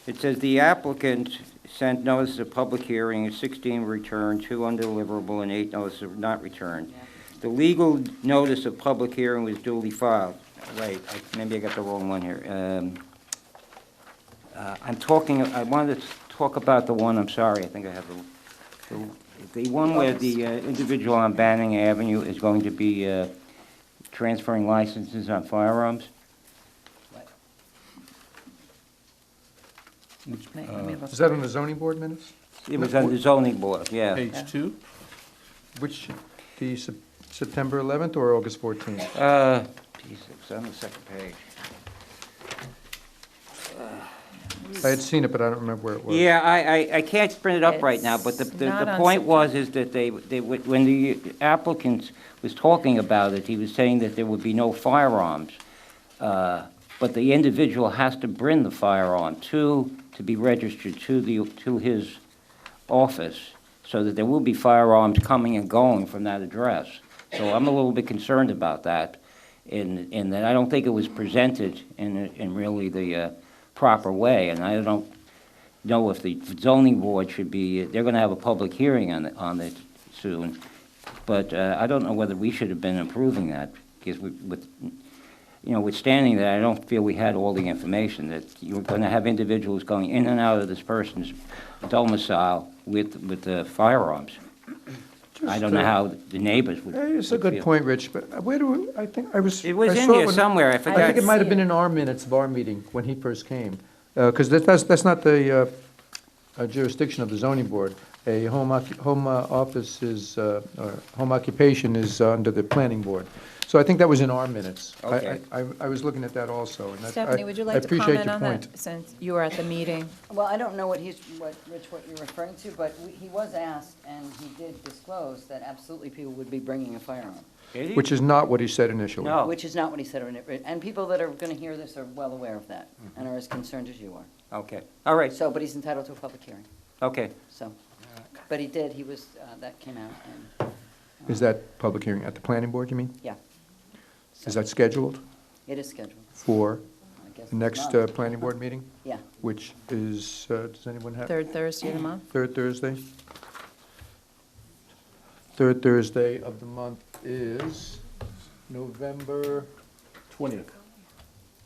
Speaker 4: It says the applicant sent notice of public hearing, 16 returned, 2 undeliverable, and 8 notice of not returned. The legal notice of public hearing was duly filed. Wait, maybe I got the wrong one here. I wanted to talk about the one, I'm sorry, I think I have the one where the individual on Banning Avenue is going to be transferring licenses on firearms.
Speaker 1: Let me look.
Speaker 5: Is that on the zoning board minutes?
Speaker 4: It was on the zoning board, yeah.
Speaker 3: Page 2?
Speaker 5: Which, the September 11th or August 14th?
Speaker 4: Geez, it's on the second page.
Speaker 5: I had seen it, but I don't remember where it was.
Speaker 4: Yeah, I can't print it up right now, but
Speaker 1: It's
Speaker 4: the
Speaker 1: not on
Speaker 4: point was is that when the applicant was talking about it, he was saying that there would be no firearms. But the individual has to bring the firearm to be registered to his office, so that there will be firearms coming and going from that address. So I'm a little bit concerned about that, in that I don't think it was presented in really the proper way, and I don't know if the zoning board should be, they're gonna have a public hearing on it soon, but I don't know whether we should have been approving that, because withstanding that, I don't feel we had all the information, that you're gonna have individuals going in and out of this person's domicile with the firearms. I don't know how the neighbors would
Speaker 5: It's a
Speaker 4: would
Speaker 5: good
Speaker 4: feel.
Speaker 5: point, Rich, but where do, I think I was.
Speaker 4: It was
Speaker 5: I
Speaker 4: in
Speaker 5: saw
Speaker 4: here
Speaker 5: when-
Speaker 4: somewhere, I forgot.
Speaker 5: I think it might have been
Speaker 1: see it.
Speaker 5: in our minutes of our meeting when he first came, because that's not the jurisdiction of the zoning board. A home office is, or home occupation is under the planning board. So I think that was in our minutes.
Speaker 4: Okay.
Speaker 5: I was looking at that also, and
Speaker 1: Stephanie, would you
Speaker 5: I
Speaker 1: like to
Speaker 5: appreciate
Speaker 1: comment
Speaker 5: your
Speaker 1: on
Speaker 5: point.
Speaker 1: that, since you were at the meeting?
Speaker 6: Well, I don't know what Rich, what you're referring to, but he was asked, and he did disclose that absolutely people would be bringing a firearm,
Speaker 4: Did he?
Speaker 5: Which is not what he said initially.
Speaker 4: No.
Speaker 6: which is not what he said. And people that are going to hear this are well aware of that, and are as concerned as you are.
Speaker 4: Okay, all right,
Speaker 6: So, but he's entitled to a public hearing,
Speaker 4: okay.
Speaker 6: so. But he did, that came out, and,
Speaker 5: Is that public hearing at the planning board, you mean?
Speaker 6: yeah.
Speaker 5: Is that scheduled
Speaker 6: It is scheduled,
Speaker 5: for
Speaker 6: I guess.
Speaker 5: the next
Speaker 6: month.
Speaker 5: planning board meeting?
Speaker 6: Yeah.
Speaker 5: Which is, does anyone have?
Speaker 1: Third Thursday of the month?
Speaker 5: Third Thursday? Third Thursday of the month is November
Speaker 3: 20th,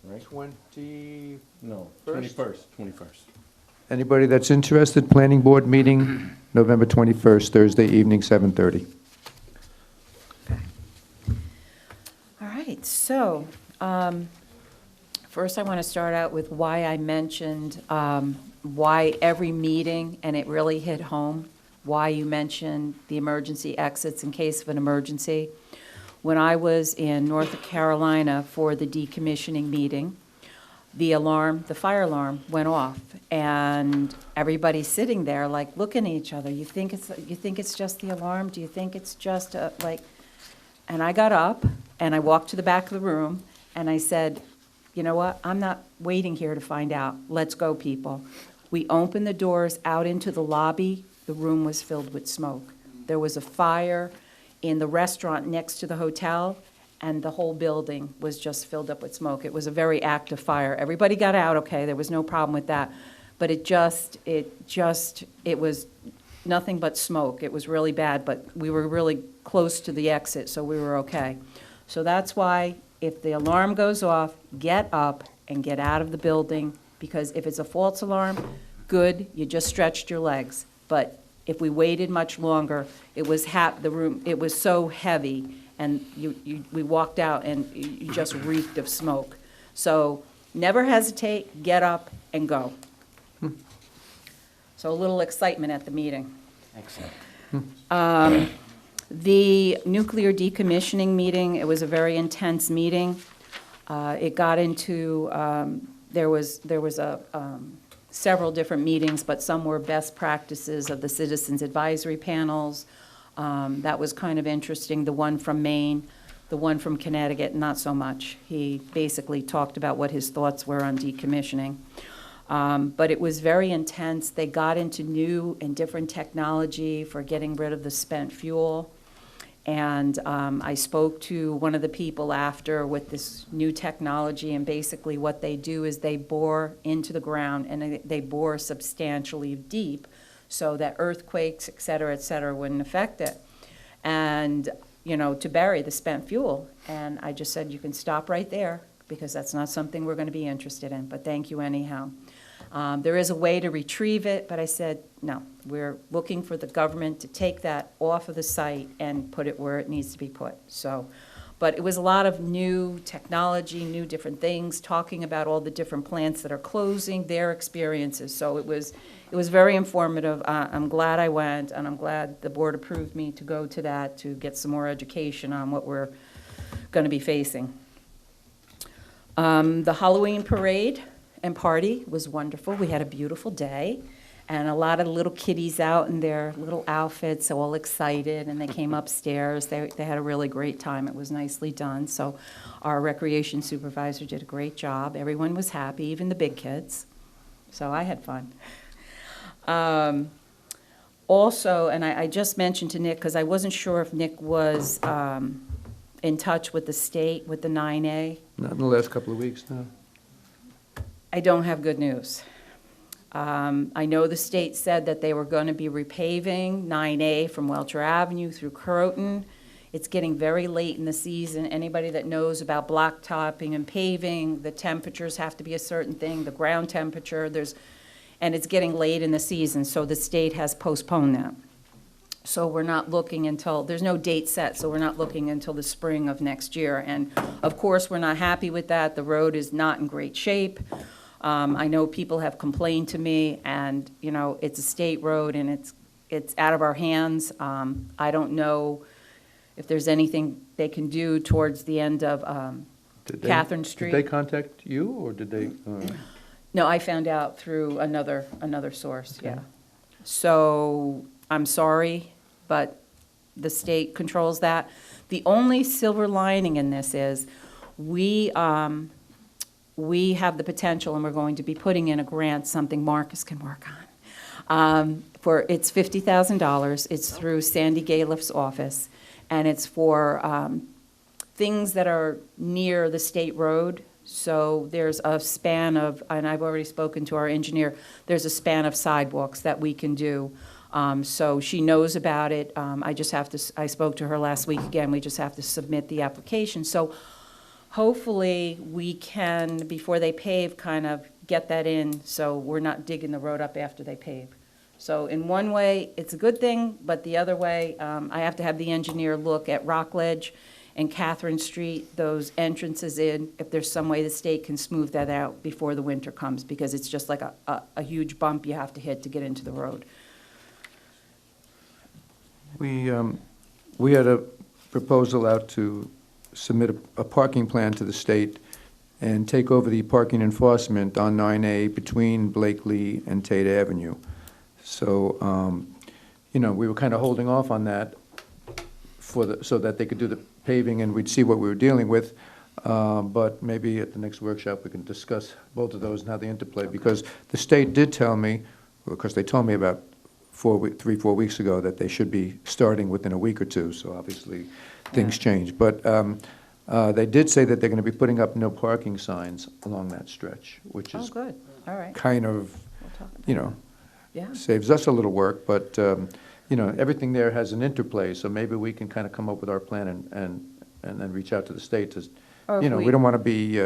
Speaker 3: right?
Speaker 5: 20.
Speaker 3: No,
Speaker 5: First?
Speaker 3: 21st.
Speaker 5: Anybody that's interested, planning board meeting, November 21st, Thursday evening, 7:30.
Speaker 1: All right, so, first I want to start out with why I mentioned, why every meeting, and it really hit home, why you mentioned the emergency exits in case of an emergency. When I was in North Carolina for the decommissioning meeting, the fire alarm went off, and everybody's sitting there like looking at each other. You think it's just the alarm? Do you think it's just And I got up, and I walked to the back of the room, and I said, you know what, I'm not waiting here to find out. Let's go, people. We opened the doors out into the lobby. The room was filled with smoke. There was a fire in the restaurant next to the hotel, and the whole building was just filled up with smoke. It was a very active fire. Everybody got out okay, there was no problem with that. But it was nothing but smoke. It was really bad, but we were really close to the exit, so we were okay. So that's why if the alarm goes off, get up and get out of the building, because if it's a false alarm, good, you just stretched your legs. But if we waited much longer, it was it was so heavy, and we walked out and you just reeked of smoke. So never hesitate, get up and go. So a little excitement at the meeting.
Speaker 7: Excellent.
Speaker 1: The nuclear decommissioning meeting, it was a very intense meeting. It got into, there was several different meetings, but some were best practices of the citizens advisory panels. That was kind of interesting. The one from Maine, the one from Connecticut, not so much. He basically talked about what his thoughts were on decommissioning. But it was very intense. They got into new and different technology for getting rid of the spent fuel. And I spoke to one of the people after with this new technology, and basically what they do is they bore into the ground, and they bore substantially deep so that earthquakes, et cetera, wouldn't affect it. And, you know, to bury the spent fuel. And I just said, you can stop right there, because that's not something we're going to be interested in, but thank you anyhow. There is a way to retrieve it, but I said, no, we're looking for the government to take that off of the site and put it where it needs to be put. So, but it was a lot of new technology, new different things, talking about all the different plants that are closing, their experiences. So it was very informative. I'm glad I went, and I'm glad the board approved me to go to that to get some more education on what we're going to be facing. The Halloween parade and party was wonderful. We had a beautiful day, and a lot of little kiddies out in their little outfits, all excited, and they came upstairs. They had a really great time. It was nicely done. So our recreation supervisor did a great job. Everyone was happy, even the big kids. So I had fun. Also, and I just mentioned to Nick, because I wasn't sure if Nick was in touch with the state, with the 9A.
Speaker 5: Not in the last couple of weeks, no.
Speaker 1: I don't have good news. I know the state said that they were going to be repaving 9A from Welcher Avenue through Croton. It's getting very late in the season. Anybody that knows about blacktopping and paving, the temperatures have to be a certain thing, the ground temperature, and it's getting late in the season, so the state has postponed that. So we're not looking until, there's no date set, so we're not looking until the spring of next year. And of course, we're not happy with that. The road is not in great shape. I know people have complained to me, and, you know, it's a state road, and it's out of our hands. I don't know if there's anything they can do towards the end of Catherine Street.
Speaker 5: Did they contact you, or did they?
Speaker 1: No, I found out through another source,
Speaker 5: Okay.
Speaker 1: yeah. So I'm sorry, but the state controls that. The only silver lining in this is we have the potential, and we're going to be putting in a grant, something Marcus can work on. It's $50,000. It's through Sandy Galiff's office, and it's for things that are near the state road. So there's a span of, and I've already spoken to our engineer, there's a span of sidewalks that we can do. So she knows about it. I spoke to her last week again. We just have to submit the application. So hopefully we can, before they pave, kind of get that in so we're not digging the road up after they pave. So in one way, it's a good thing, but the other way, I have to have the engineer look at Rockledge and Catherine Street, those entrances in, if there's some way the state can smooth that out before the winter comes, because it's just like a huge bump you have to hit to get into the road.
Speaker 5: We had a proposal out to submit a parking plan to the state and take over the parking enforcement on 9A between Blakely and Tate Avenue. So, you know, we were kind of holding off on that so that they could do the paving, and we'd see what we were dealing with. But maybe at the next workshop, we can discuss both of those and how they interplay, because the state did tell me, because they told me about 4 weeks ago that they should be starting within a week or two, so obviously things change. But they did say that they're going to be putting up no parking signs along that stretch, which
Speaker 1: Oh,
Speaker 5: is
Speaker 1: good, all right.
Speaker 5: kind of,
Speaker 1: We'll talk about
Speaker 5: you
Speaker 1: it.
Speaker 5: know,
Speaker 1: Yeah,
Speaker 5: saves us a little work, but, you know, everything there has an interplay, so maybe we can kind of come up with our plan and then reach out to the state to,
Speaker 1: Or if
Speaker 5: you know, we
Speaker 1: we-
Speaker 5: don't want to be,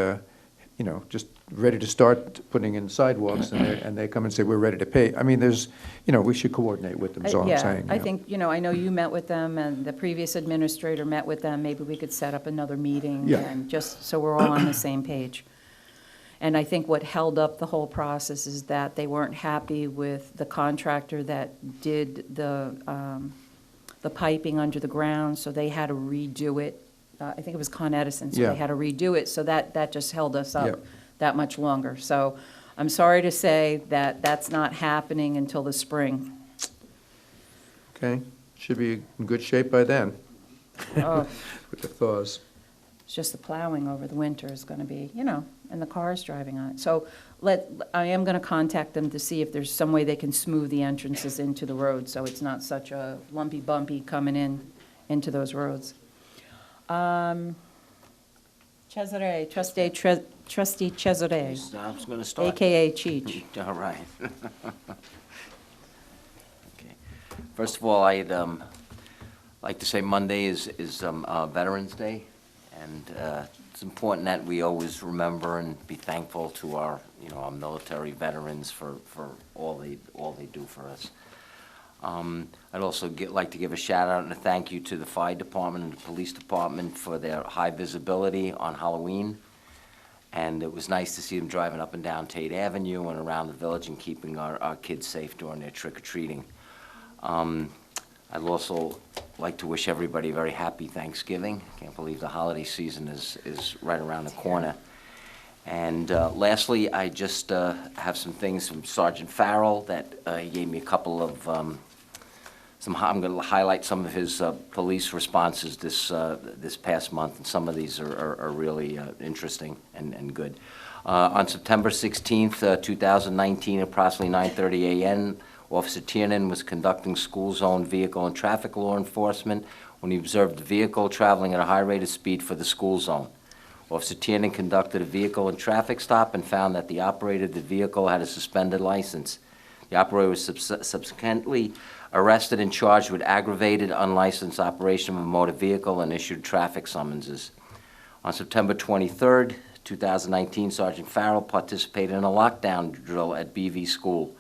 Speaker 5: you know, just ready to start putting in sidewalks, and they come and say, we're ready to pay. I mean, there's, you know, we should coordinate with them, is all I'm saying.
Speaker 1: I
Speaker 5: you know.
Speaker 1: think, you know, I know you met with them, and the previous administrator met with them, maybe we could set up another meeting.
Speaker 5: Yeah.
Speaker 1: And just so we're all on the same page. And I think what held up the whole process is that they weren't happy with the contractor that did the piping under the ground, so they had to redo it. I think it was Con Edison, so
Speaker 5: Yeah.
Speaker 1: they had to redo it, so that just held us up
Speaker 5: Yeah.
Speaker 1: that much longer. So I'm sorry to say that that's not happening until the spring.
Speaker 5: Okay, should be in good shape by then,
Speaker 1: Oh,
Speaker 5: with the thaws.
Speaker 1: it's just the plowing over the winter is gonna be, you know, and the cars driving on it. So I am gonna contact them to see if there's some way they can smooth the entrances into the road, so it's not such a lumpy bumpy coming into those roads. Cesare, trustee Cesare,
Speaker 7: I was going to start.
Speaker 1: AKA Cheech.
Speaker 7: All right. Okay. First of all, I'd like to say Monday is Veterans Day, and it's important that we always remember and be thankful to our, you know, our military veterans for all they do for us. I'd also like to give a shout out and a thank you to the fire department and the police department for their high visibility on Halloween. And it was nice to see them driving up and down Tate Avenue and around the village and keeping our kids safe during their trick-or-treating. I'd also like to wish everybody a very happy Thanksgiving. Can't believe the holiday season is right around the corner. And lastly, I just have some things from Sergeant Farrell that he gave me a couple of, I'm going to highlight some of his police responses this past month, and some of these are really interesting and good. On September 16th, 2019, approximately 9:30 a.m., Officer Tiernan was conducting school zone vehicle and traffic law enforcement when he observed a vehicle traveling at a high rate of speed for the school zone. Officer Tiernan conducted a vehicle and traffic stop and found that the operator of the vehicle had a suspended license. The operator was subsequently arrested and charged with aggravated unlicensed operation of a motor vehicle and issued traffic summonses. On September 23rd, 2019, Sergeant Farrell participated in a lockdown drill at BV School.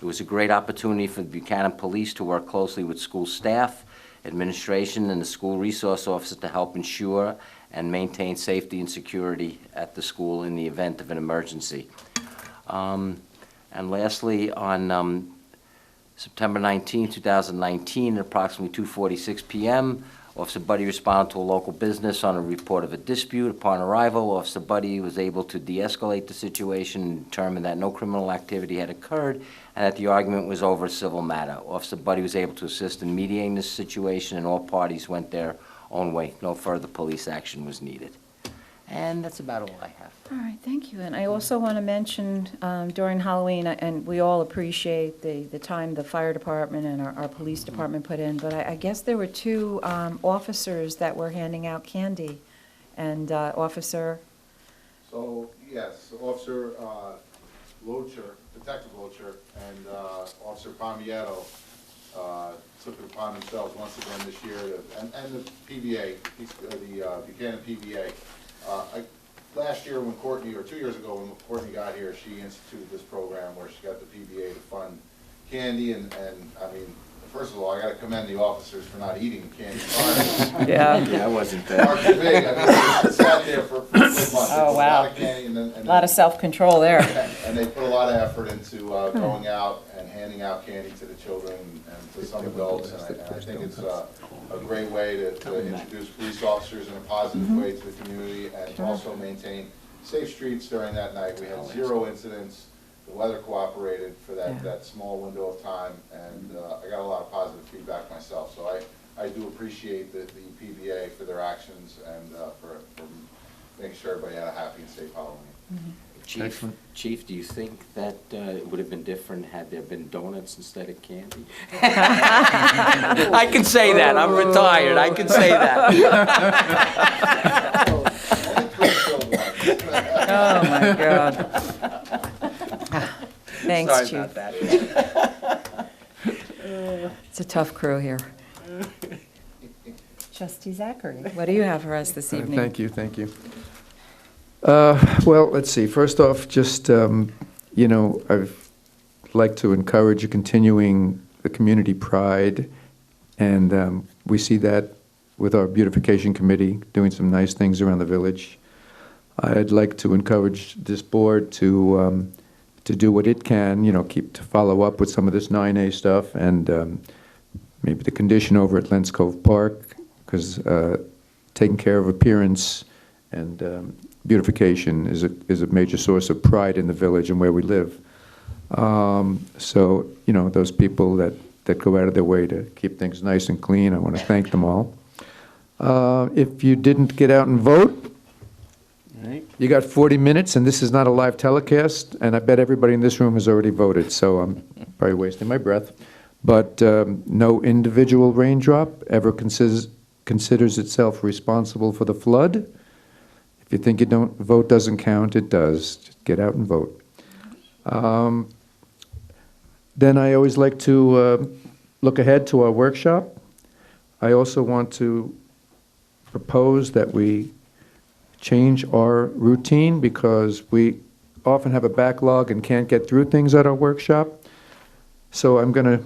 Speaker 7: It was a great opportunity for the Buchanan Police to work closely with school staff, administration, and the school resource officer to help ensure and maintain safety and security at the school in the event of an emergency. And lastly, on September 19, 2019, at approximately 2:46 p.m., Officer Buddy responded to a local business on a report of a dispute. Upon arrival, Officer Buddy was able to de-escalate the situation and determine that no criminal activity had occurred and that the argument was over a civil matter. Officer Buddy was able to assist in mediating this situation, and all parties went their own way. No further police action was needed. And that's about all I have.
Speaker 1: All right, thank you. And I also want to mention during Halloween, and we all appreciate the time the fire department and our police department put in, but I guess there were two officers that were handing out candy. And Officer,
Speaker 9: So, yes, Officer Locher, Detective Locher, and Officer Palmiero took it upon themselves once again this year, and the PBA, the Buchanan PBA. Last year when Courtney, or 2 years ago when Courtney got here, she instituted this program where she got the PBA to fund candy, and I mean, first of all, I gotta commend the officers for not eating candy.
Speaker 1: yeah,
Speaker 7: Yeah, I wasn't there.
Speaker 9: Mark is big, I mean, it sat there for 4 months. They put
Speaker 1: Oh,
Speaker 9: a
Speaker 1: wow.
Speaker 9: lot of candy and then.
Speaker 1: a lot of self-control there.
Speaker 9: And they put a lot of effort into going out and handing out candy to the children and to some adults, and I think it's a great way to introduce police officers in a positive way to the community, and also maintain safe streets during that night. We had 0 incidents, the weather cooperated for that small window of time, and I got a lot of positive feedback myself, so I do appreciate the PBA for their actions and for making sure everybody had a happy and safe Halloween.
Speaker 5: Excellent.
Speaker 7: Chief, do you think that it would have been different had there been donuts instead of candy? I can say that, I'm retired, I can say that.
Speaker 9: Only three filled ones.
Speaker 1: Oh, my God. Thanks,
Speaker 7: Sorry
Speaker 1: Chief.
Speaker 7: about that.
Speaker 1: It's a tough crew here. Trustee Zachary, what do you have for us this evening?
Speaker 5: Thank you, thank you. Well, let's see. First off, just, I'd like to encourage continuing the community pride, and we see that with our beautification committee doing some nice things around the village. I'd like to encourage this board to do what it can, to follow up with some of this 9A stuff, and maybe the condition over at Lents Cove Park, because taking care of appearance and beautification is a major source of pride in the village and where we live. So, those people that go out of their way to keep things nice and clean, I want to thank them all. If you didn't get out and vote, you got 40 minutes, and this is not a live telecast, and I bet everybody in this room has already voted, so I'm probably wasting my breath. But no individual raindrop ever considers itself responsible for the flood. If you think vote doesn't count, it does. Just get out and vote. Then I always like to look ahead to our workshop. I also want to propose that we change our routine because we often have a backlog and can't get through things at our workshop. So I'm going to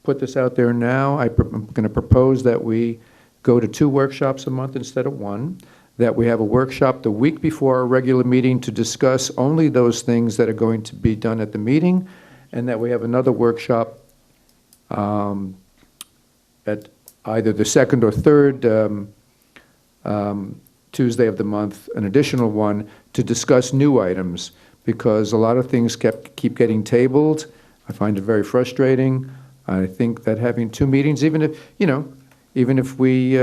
Speaker 5: put this out there now. I'm going to propose that we go to 2 workshops a month instead of 1, that we have a workshop the week before our regular meeting to discuss only those things that are going to be done at the meeting, and that we have another workshop at either the 2nd or 3rd Tuesday of the month, an additional one, to discuss new items, because a lot of things keep getting tabled. I find it very frustrating. I think that having 2 meetings, even if we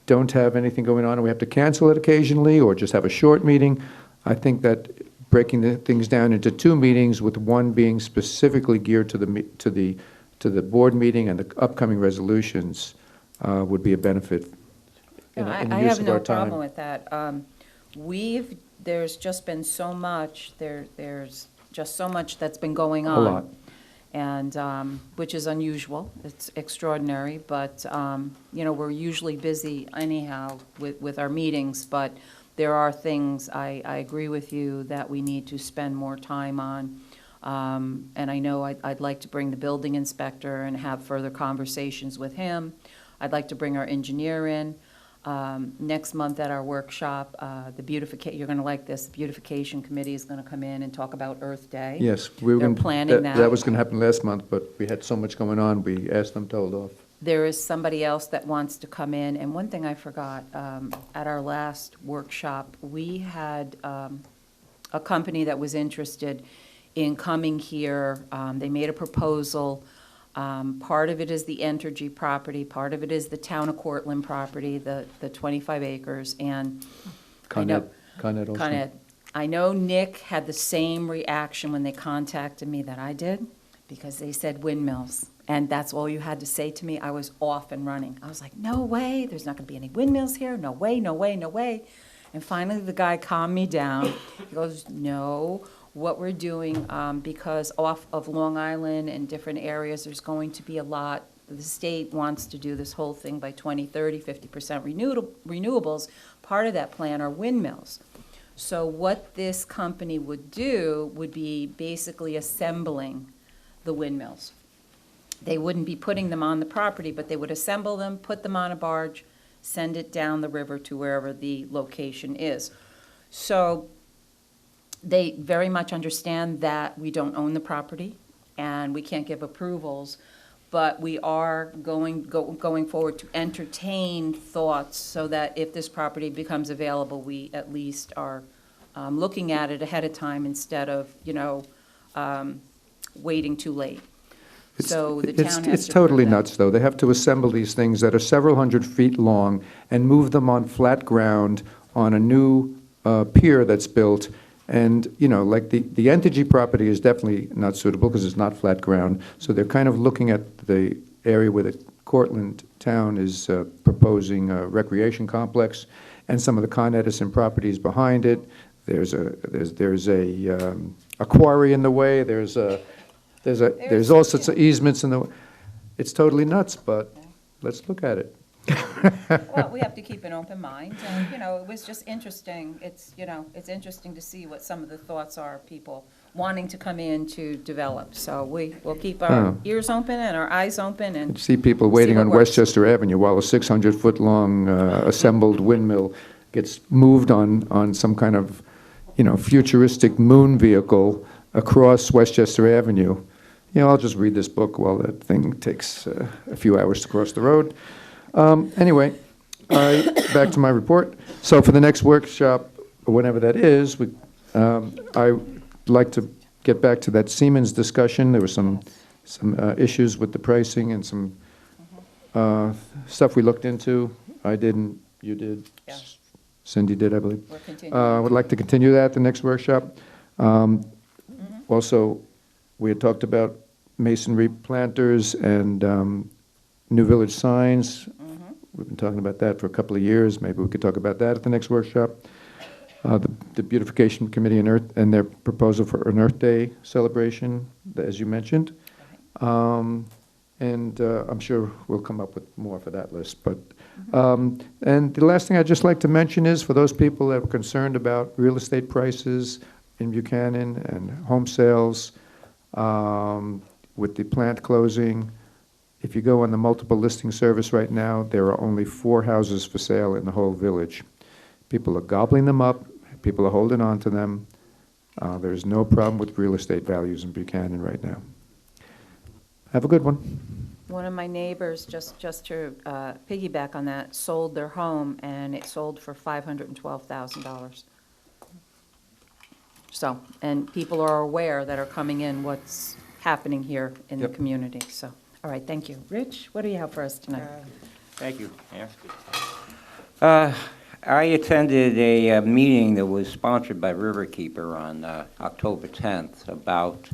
Speaker 5: don't have anything going on and we have to cancel it occasionally or just have a short meeting, I think that breaking the things down into 2 meetings, with one being specifically geared to the board meeting and the upcoming resolutions, would be a benefit in
Speaker 1: I
Speaker 5: the use
Speaker 1: have
Speaker 5: of
Speaker 1: no
Speaker 5: our time.
Speaker 1: problem with that. There's just been so much, there's just so much that's been going on.
Speaker 5: A lot.
Speaker 1: And, which is unusual, it's extraordinary, but, we're usually busy anyhow with our meetings, but there are things, I agree with you, that we need to spend more time on. And I know I'd like to bring the building inspector and have further conversations with him. I'd like to bring our engineer in. Next month at our workshop, you're going to like this, the beautification committee is going to come in and talk about Earth Day.
Speaker 5: Yes, we were
Speaker 1: They're
Speaker 5: gonna-
Speaker 1: planning that.
Speaker 5: That was going to happen last month, but we had so much going on, we asked them to hold off.
Speaker 1: There is somebody else that wants to come in, and one thing I forgot, at our last workshop, we had a company that was interested in coming here. They made a proposal. Part of it is the Entergy property, part of it is the town of Cortland property, the 25 acres, and I know.
Speaker 5: Con Ed also.
Speaker 1: Con Ed. I know Nick had the same reaction when they contacted me that I did, because they said windmills, and that's all you had to say to me. I was off and running. I was like, no way, there's not going to be any windmills here, no way, no way, no way. And finally, the guy calmed me down. He goes, no, what we're doing, because off of Long Island and different areas, there's going to be a lot. The state wants to do this whole thing by 2030, 50% renewables. Part of that plan are windmills. So what this company would do would be basically assembling the windmills. They wouldn't be putting them on the property, but they would assemble them, put them on a barge, send it down the river to wherever the location is. So they very much understand that we don't own the property and we can't give approvals, but we are going forward to entertain thoughts so that if this property becomes available, we at least are looking at it ahead of time instead of, waiting too late. So the
Speaker 5: It's-
Speaker 1: town has
Speaker 5: It's
Speaker 1: to
Speaker 5: totally
Speaker 1: prove that.
Speaker 5: nuts, though. They have to assemble these things that are several hundred feet long and move them on flat ground on a new pier that's built. And, you know, like the Entergy property is definitely not suitable because it's not flat ground. So they're kind of looking at the area where the Cortland town is proposing a recreation complex and some of the Con Edison properties behind it. There's a quarry in the way. There's all sorts of easements in the, it's totally nuts, but let's look at it.
Speaker 1: Well, we have to keep an open mind, and, you know, it was just interesting. It's, you know, it's interesting to see what some of the thoughts are of people wanting to come in to develop. So we'll keep our
Speaker 5: Oh.
Speaker 1: ears open and our eyes open and.
Speaker 5: See people waiting
Speaker 1: what
Speaker 5: on
Speaker 1: works.
Speaker 5: Westchester Avenue while a 600-foot-long assembled windmill gets moved on some kind of, you know, futuristic moon vehicle across Westchester Avenue. You know, I'll just read this book while that thing takes a few hours to cross the road. Anyway, back to my report. So for the next workshop, or whenever that is, I'd like to get back to that Siemens discussion. There were some issues with the pricing and some stuff we looked into. I didn't, you did.
Speaker 1: Yeah.
Speaker 5: Cindy did, I believe.
Speaker 1: We're continuing.
Speaker 5: Would like to continue that at the next workshop. Also, we had talked about masonry planters and new village signs. We've been talking about that for a couple of years. Maybe we could talk about that at the next workshop. The Beautification Committee and their proposal for an Earth Day celebration, as you mentioned. And I'm sure we'll come up with more for that list. But and the last thing I'd just like to mention is for those people that are concerned about real estate prices in Buchanan and home sales, with the plant closing, if you go on the multiple listing service right now, there are only 4 houses for sale in the whole village. People are gobbling them up. People are holding on to them. There's no problem with real estate values in Buchanan right now. Have a good one.
Speaker 1: One of my neighbors, just to piggyback on that, sold their home, and it sold for $512,000. So, and people are aware that are coming in what's happening here in the
Speaker 5: Yep.
Speaker 1: community, so. All right, thank you. Rich, what do you have for us tonight?
Speaker 4: Thank you, Mayor. I attended a meeting that was sponsored by Riverkeeper on October 10th about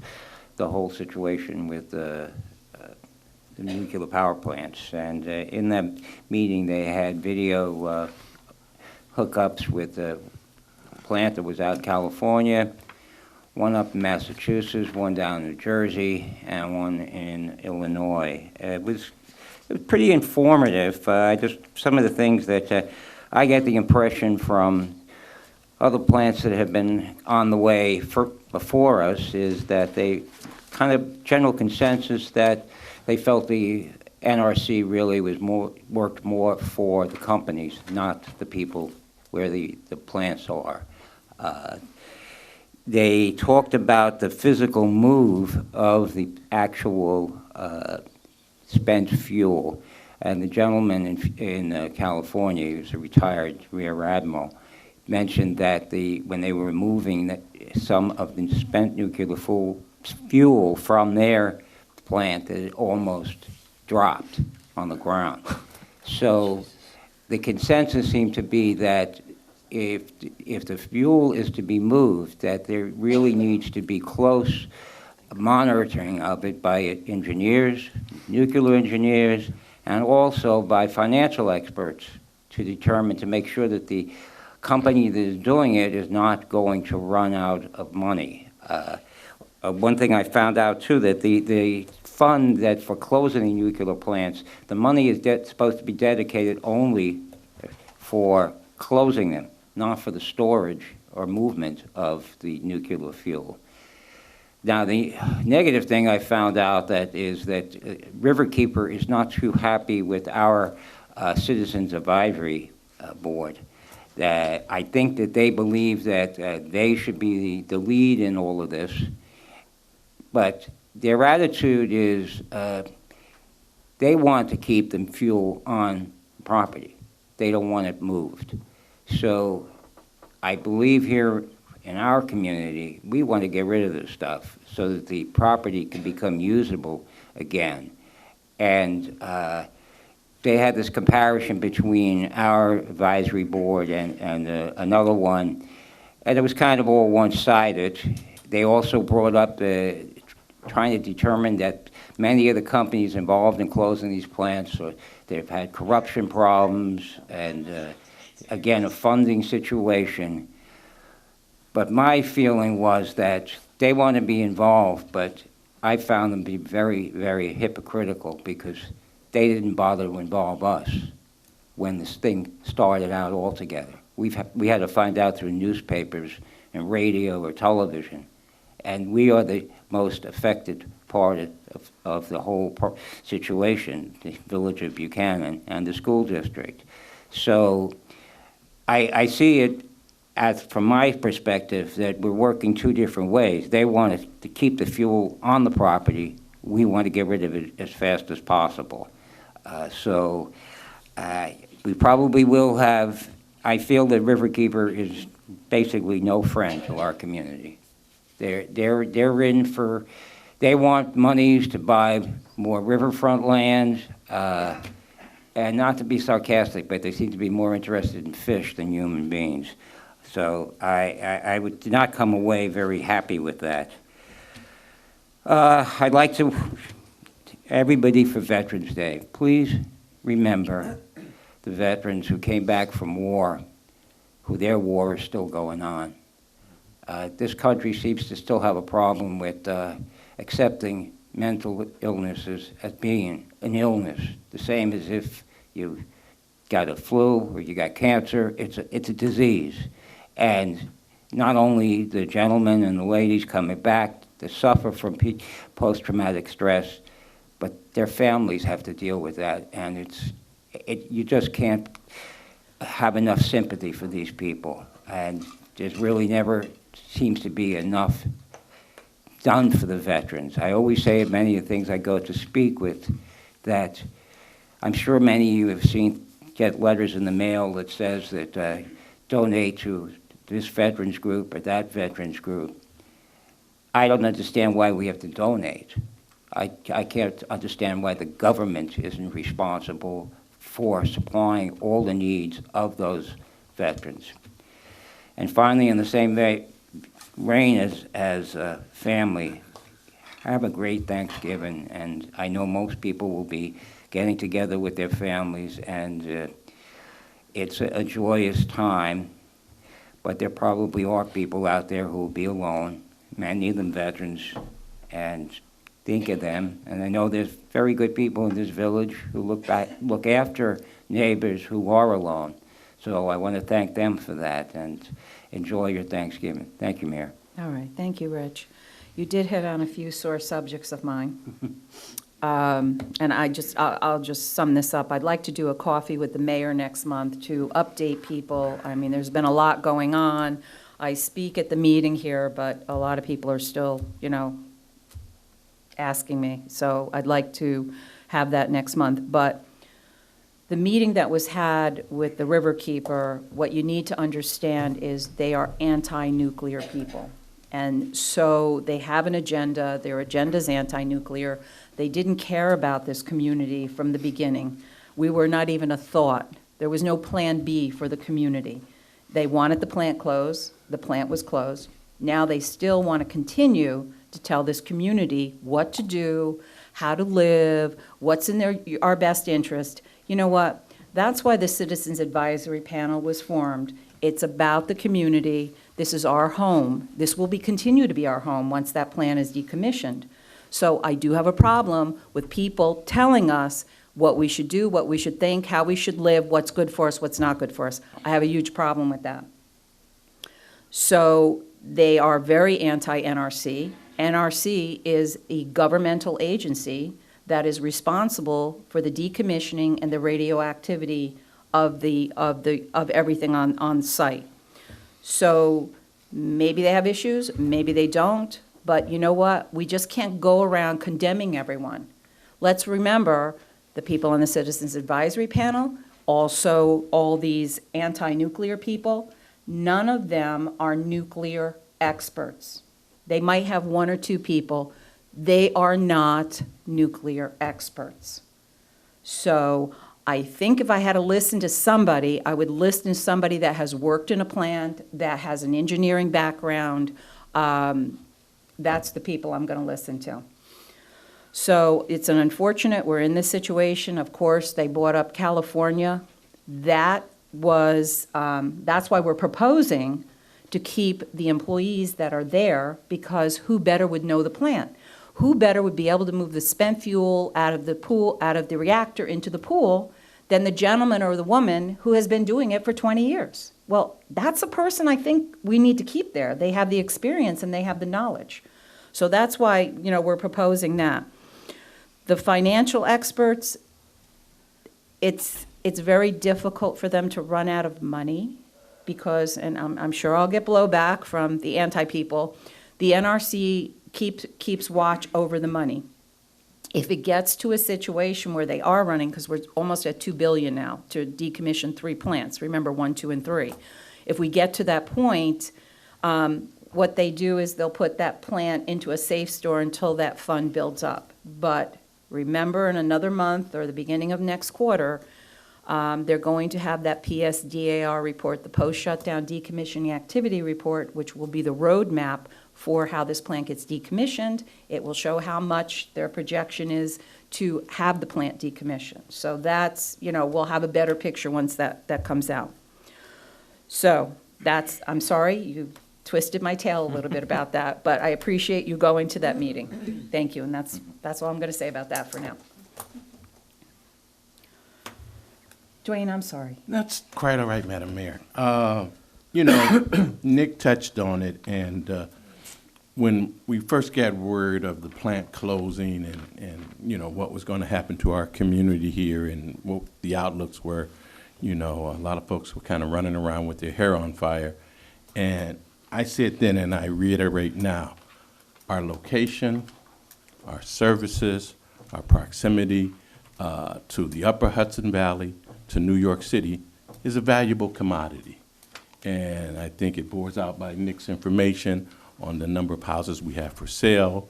Speaker 4: the whole situation with the nuclear power plants. And in that meeting, they had video hookups with a plant that was out in California, one up in Massachusetts, one down in New Jersey, and one in Illinois. It was pretty informative. Some of the things that I get the impression from other plants that have been on the way before us is that they kind of general consensus that they felt the NRC really worked more for the companies, not the people where the plants are. They talked about the physical move of the actual spent fuel. And the gentleman in California, he was a retired Rear Admiral, mentioned that when they were removing some of the spent nuclear fuel from their plant, that it almost dropped on the ground. So the consensus seemed to be that if the fuel is to be moved, that there really needs to be close monitoring of it by engineers, nuclear engineers, and also by financial experts to make sure that the company that is doing it is not going to run out of money. One thing I found out too, that the fund that for closing the nuclear plants, the money is supposed to be dedicated only for closing them, not for the storage or movement of the nuclear fuel. Now, the negative thing I found out is that Riverkeeper is not too happy with our Citizens Advisory Board. That I think that they believe that they should be the lead in all of this, but their attitude is they want to keep the fuel on property. They don't want it moved. So I believe here in our community, we want to get rid of this stuff so that the property can become usable again. And they had this comparison between our advisory board and another one, and it was kind of all one-sided. They also brought up trying to determine that many of the companies involved in closing these plants, they've had corruption problems and, again, a funding situation. But my feeling was that they want to be involved, but I found them to be very, very hypocritical because they didn't bother to involve us when this thing started out altogether. We had to find out through newspapers and radio or television, and we are the most affected part of the whole situation, the village of Buchanan and the school district. So I see it from my perspective that we're working two different ways. They want to keep the fuel on the property. We want to get rid of it as fast as possible. So we probably will have, I feel that Riverkeeper is basically no friend to our community. They're in for, they want monies to buy more riverfront land, and not to be sarcastic, but they seem to be more interested in fish than human beings. So I would not come away very happy with that. I'd like to, everybody for Veterans Day, please remember the veterans who came back from war, who their war is still going on. This country seems to still have a problem with accepting mental illnesses as being an illness, the same as if you got a flu or you got cancer. It's a disease. And not only the gentlemen and the ladies coming back that suffer from post-traumatic stress, but their families have to deal with that. And you just can't have enough sympathy for these people. And there's really never seems to be enough done for the veterans. I always say at many of the things I go to speak with that I'm sure many of you have get letters in the mail that says that donate to this veterans group or that veterans group. I don't understand why we have to donate. I can't understand why the government isn't responsible for supplying all the needs of those veterans. And finally, in the same vein as a family, have a great Thanksgiving, and I know most people will be getting together with their families, and it's a joyous time, but there probably are people out there who will be alone, many of them veterans, and think of them. And I know there's very good people in this village who look after neighbors who are alone. So I want to thank them for that, and enjoy your Thanksgiving. Thank you, Mayor.
Speaker 1: All right, thank you, Rich. You did hit on a few sore subjects of mine. And I'll just sum this up. I'd like to do a coffee with the mayor next month to update people. I mean, there's been a lot going on. I speak at the meeting here, but a lot of people are still, asking me. So I'd like to have that next month. But the meeting that was had with the Riverkeeper, what you need to understand is they are anti-nuclear people. And so they have an agenda. Their agenda is anti-nuclear. They didn't care about this community from the beginning. We were not even a thought. There was no plan B for the community. They wanted the plant closed. The plant was closed. Now they still want to continue to tell this community what to do, how to live, what's in our best interest. You know what? That's why the Citizens Advisory Panel was formed. It's about the community. This is our home. This will continue to be our home once that plant is decommissioned. So I do have a problem with people telling us what we should do, what we should think, how we should live, what's good for us, what's not good for us. I have a huge problem with that. So they are very anti-NRC. NRC is a governmental agency that is responsible for the decommissioning and the radioactivity of everything on site. So maybe they have issues, maybe they don't, but you know what? We just can't go around condemning everyone. Let's remember the people on the Citizens Advisory Panel, also all these anti-nuclear people, none of them are nuclear experts. They might have one or two people. They are not nuclear experts. So I think if I had to listen to somebody, I would listen to somebody that has worked in a plant, that has an engineering background. That's the people I'm going to listen to. So it's an unfortunate, we're in this situation. Of course, they brought up California. That's why we're proposing to keep the employees that are there, because who better would know the plant? Who better would be able to move the spent fuel out of the pool, out of the reactor into the pool, than the gentleman or the woman who has been doing it for 20 years? Well, that's a person I think we need to keep there. They have the experience and they have the knowledge. So that's why, we're proposing that. The financial experts, it's very difficult for them to run out of money because, and I'm sure I'll get blowback from the anti-people, the NRC keeps watch over the money. If it gets to a situation where they are running, because we're almost at $2 billion now to decommission 3 plants, remember 1, 2, and 3. If we get to that point, what they do is they'll put that plant into a safe store until that fund builds up. But remember, in another month or the beginning of next quarter, they're going to have that PSDAR report, the post-shutdown decommissioning activity report, which will be the roadmap for how this plant gets decommissioned. It will show how much their projection is to have the plant decommissioned. So that's, we'll have a better picture once that comes out. So I'm sorry, you twisted my tail a little bit about that, but I appreciate you going to that meeting. Thank you, and that's all I'm going to say about that for now. Dwayne, I'm sorry.
Speaker 3: That's quite all right, Madam Mayor. Nick touched on it, and when we first got word of the plant closing and what was going to happen to our community here and what the outlooks were, a lot of folks were kind of running around with their hair on fire. And I said then, and I reiterate now, our location, our services, our proximity to the upper Hudson Valley, to New York City, is a valuable commodity. And I think it bores out by Nick's information on the number of houses we have for sale,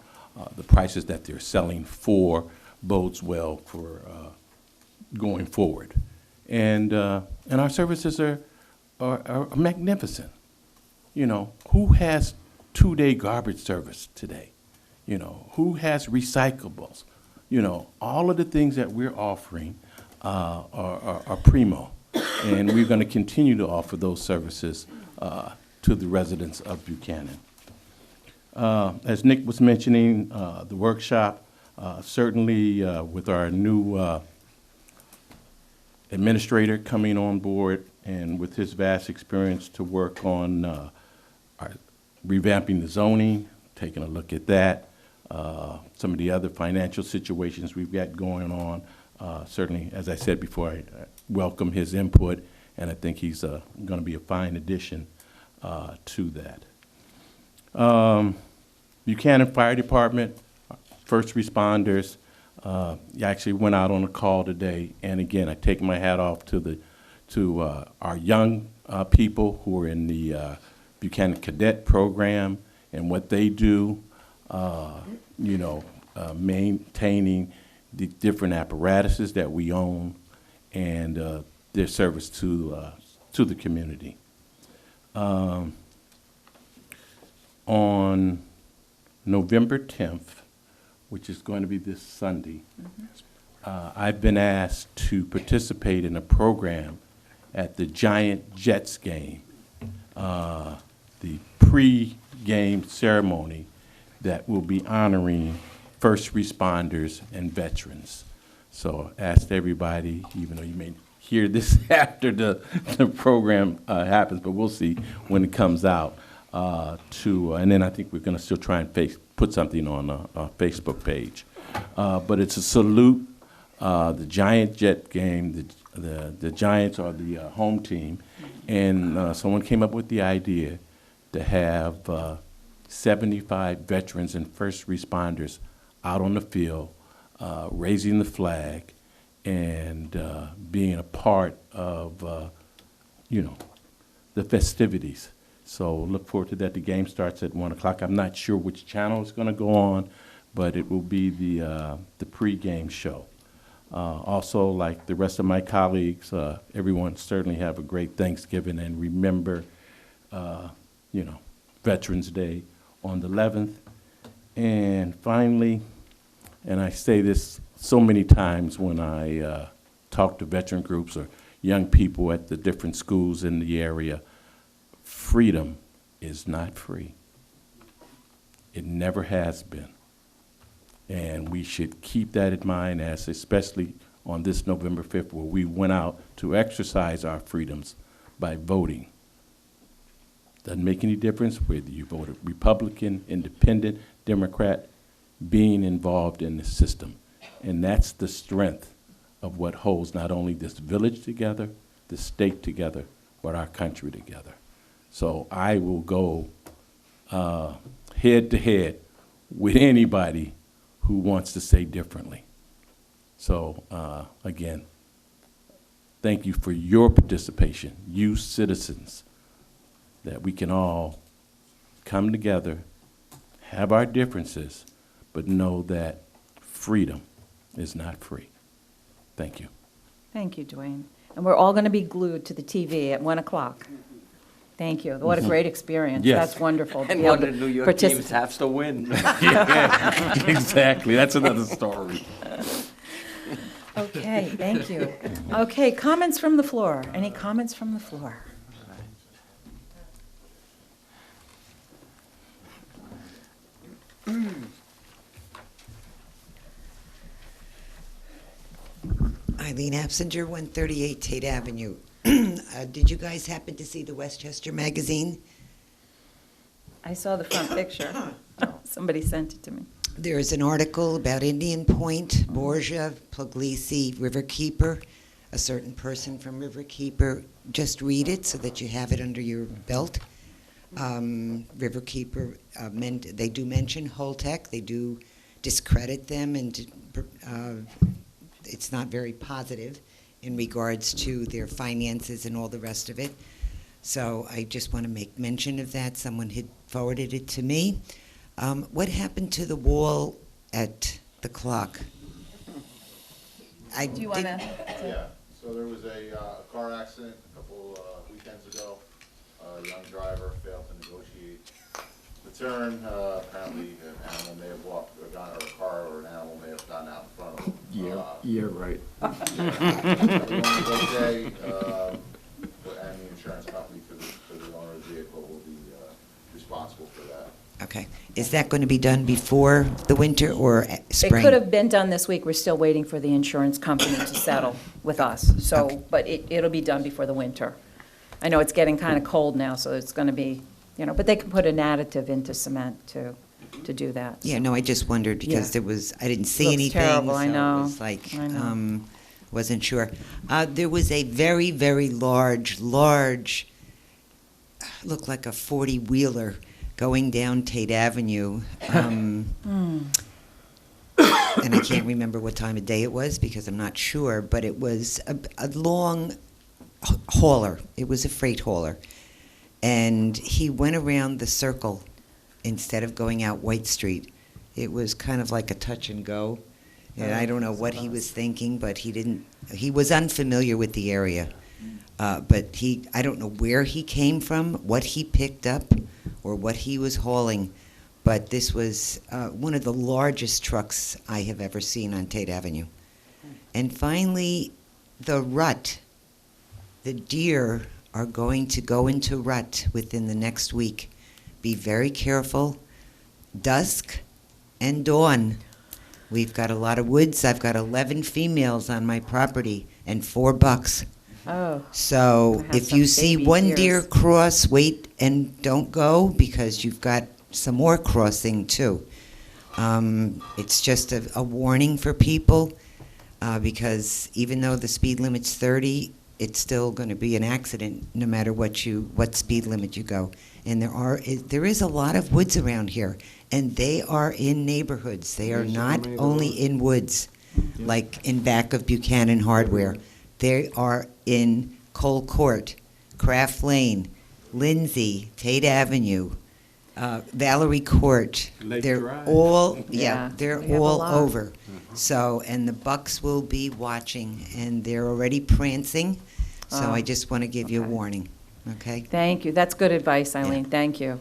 Speaker 3: the prices that they're selling for bodes well for going forward. And our services are magnificent. Who has 2-day garbage service today? Who has recyclables? All of the things that we're offering are primo, and we're going to continue to offer those services to the residents of Buchanan. As Nick was mentioning, the workshop, certainly with our new administrator coming on board and with his vast experience to work on revamping the zoning, taking a look at that, some of the other financial situations we've got going on. Certainly, as I said before, I welcome his input, and I think he's going to be a fine addition to that. Buchanan Fire Department, first responders, actually went out on a call today, and again, I take my hat off to our young people who are in the Buchanan Cadet Program and what they do, maintaining the different apparatuses that we own and their service to the community. On November 10th, which is going to be this Sunday, I've been asked to participate in a program at the Giant Jets game, the pre-game ceremony that will be honoring first responders and veterans. So I asked everybody, even though you may hear this after the program happens, but we'll see when it comes out, and then I think we're going to still try and put something on our Facebook page. But it's a salute, the Giant Jet game, the Giants are the home team, and someone came up with the idea to have 75 veterans and first responders out on the field, raising the flag and being a part of, the festivities. So look forward to that. The game starts at 1 o'clock. I'm not sure which channel it's going to go on, but it will be the pregame show. Also, like the rest of my colleagues, everyone certainly have a great Thanksgiving, and remember, Veterans Day on the 11th. And finally, and I say this so many times when I talk to veteran groups or young people at the different schools in the area, freedom is not free. It never has been. And we should keep that in mind, as especially on this November 5th, where we went out to exercise our freedoms by voting. Doesn't make any difference whether you voted Republican, Independent, Democrat, being involved in the system. And that's the strength of what holds not only this village together, the state together, but our country together. So I will go head to head with anybody who wants to say differently. So again, thank you for your participation, you citizens, that we can all come together, have our differences, but know that freedom is not free. Thank you.
Speaker 1: Thank you, Dwayne. And we're all going to be glued to the TV at 1 o'clock. Thank you. What a great experience.
Speaker 3: Yes.
Speaker 1: That's wonderful. to
Speaker 7: And
Speaker 1: be able
Speaker 7: one of
Speaker 1: to
Speaker 7: the New York
Speaker 1: participate.
Speaker 7: teams has to win.
Speaker 3: Yeah, exactly. That's another story.
Speaker 1: Okay, thank you. Okay, comments from the floor. Any comments from the floor?
Speaker 10: Eileen Apsinger, 138 Tate Avenue. Did you guys happen to see the Westchester magazine?
Speaker 1: I saw the front picture. Somebody sent it to me.
Speaker 10: There is an article about Indian Point, Borgia, Puglisi, Riverkeeper, a certain person from Riverkeeper. Just read it so that you have it under your belt. Riverkeeper, they do mention Holtec. They do discredit them, and it's not very positive in regards to their finances and all the rest of it. So I just want to make mention of that. Someone had forwarded it to me. What happened to the wall at the clock?
Speaker 1: Do you want to?
Speaker 9: Yeah, so there was a car accident a couple weekends ago. A young driver failed to negotiate the turn. Apparently, an animal may have walked, or a car or an animal may have gone out in front of him.
Speaker 5: Yeah, right.
Speaker 9: Everyone was okay, and the insurance company for the owner of the vehicle will be responsible for that.
Speaker 10: Okay. Is that going to be done before the winter or spring?
Speaker 1: It could have been done this week. We're still waiting for the insurance company to settle with us. So,
Speaker 10: Okay.
Speaker 1: but it'll be done before the winter. I know it's getting kind of cold now, so it's going to be, but they can put an additive into cement to do that.
Speaker 10: Yeah, no, I just wondered because
Speaker 1: Yeah.
Speaker 10: I didn't see
Speaker 1: Looks
Speaker 10: anything.
Speaker 1: terrible, I
Speaker 10: so
Speaker 1: know,
Speaker 10: It was like,
Speaker 1: I know.
Speaker 10: wasn't sure. There was a very, very large, looked like a 40-wheeler going down Tate Avenue. And I can't remember what time of day it was because I'm not sure, but it was a long hauler. It was a freight hauler. And he went around the circle instead of going out White Street. It was kind of like a touch and go. And I don't know what he was thinking, but he was unfamiliar with the area. But I don't know where he came from, what he picked up, or what he was hauling. But this was one of the largest trucks I have ever seen on Tate Avenue. And finally, the rut. The deer are going to go into rut within the next week. Be very careful. Dusk and dawn. We've got a lot of woods. I've got 11 females on my property and 4 bucks.
Speaker 1: Oh,
Speaker 10: So
Speaker 1: have
Speaker 10: if
Speaker 1: some
Speaker 10: you see
Speaker 1: baby
Speaker 10: one
Speaker 1: deers.
Speaker 10: deer cross, wait and don't go because you've got some more crossing too. It's just a warning for people because even though the speed limit's 30, it's still going to be an accident no matter what speed limit you go. And there is a lot of woods around here, and they are in neighborhoods. They are
Speaker 5: Yes, how
Speaker 10: not
Speaker 5: many of
Speaker 10: only
Speaker 5: those?
Speaker 10: in woods, like in back of Buchanan Hardware. They are in Cole Court, Craft Lane, Lindsay, Tate Avenue, Valerie Court.
Speaker 3: Lake
Speaker 10: They're
Speaker 3: Drive.
Speaker 10: all,
Speaker 1: Yeah,
Speaker 10: they're
Speaker 1: we have a
Speaker 10: all
Speaker 1: lot.
Speaker 10: over. So, and the Bucks will be watching, and they're already prancing. So
Speaker 1: Oh,
Speaker 10: I just want to give you a
Speaker 1: okay.
Speaker 10: warning, okay?
Speaker 1: Thank you. That's good advice, Eileen. Thank you.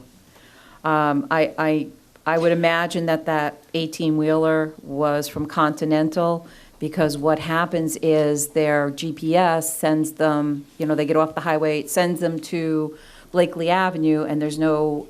Speaker 1: I would imagine that that 18-wheeler was from Continental, because what happens is their GPS sends them, they get off the highway, it sends them to Blakely Avenue, and there's no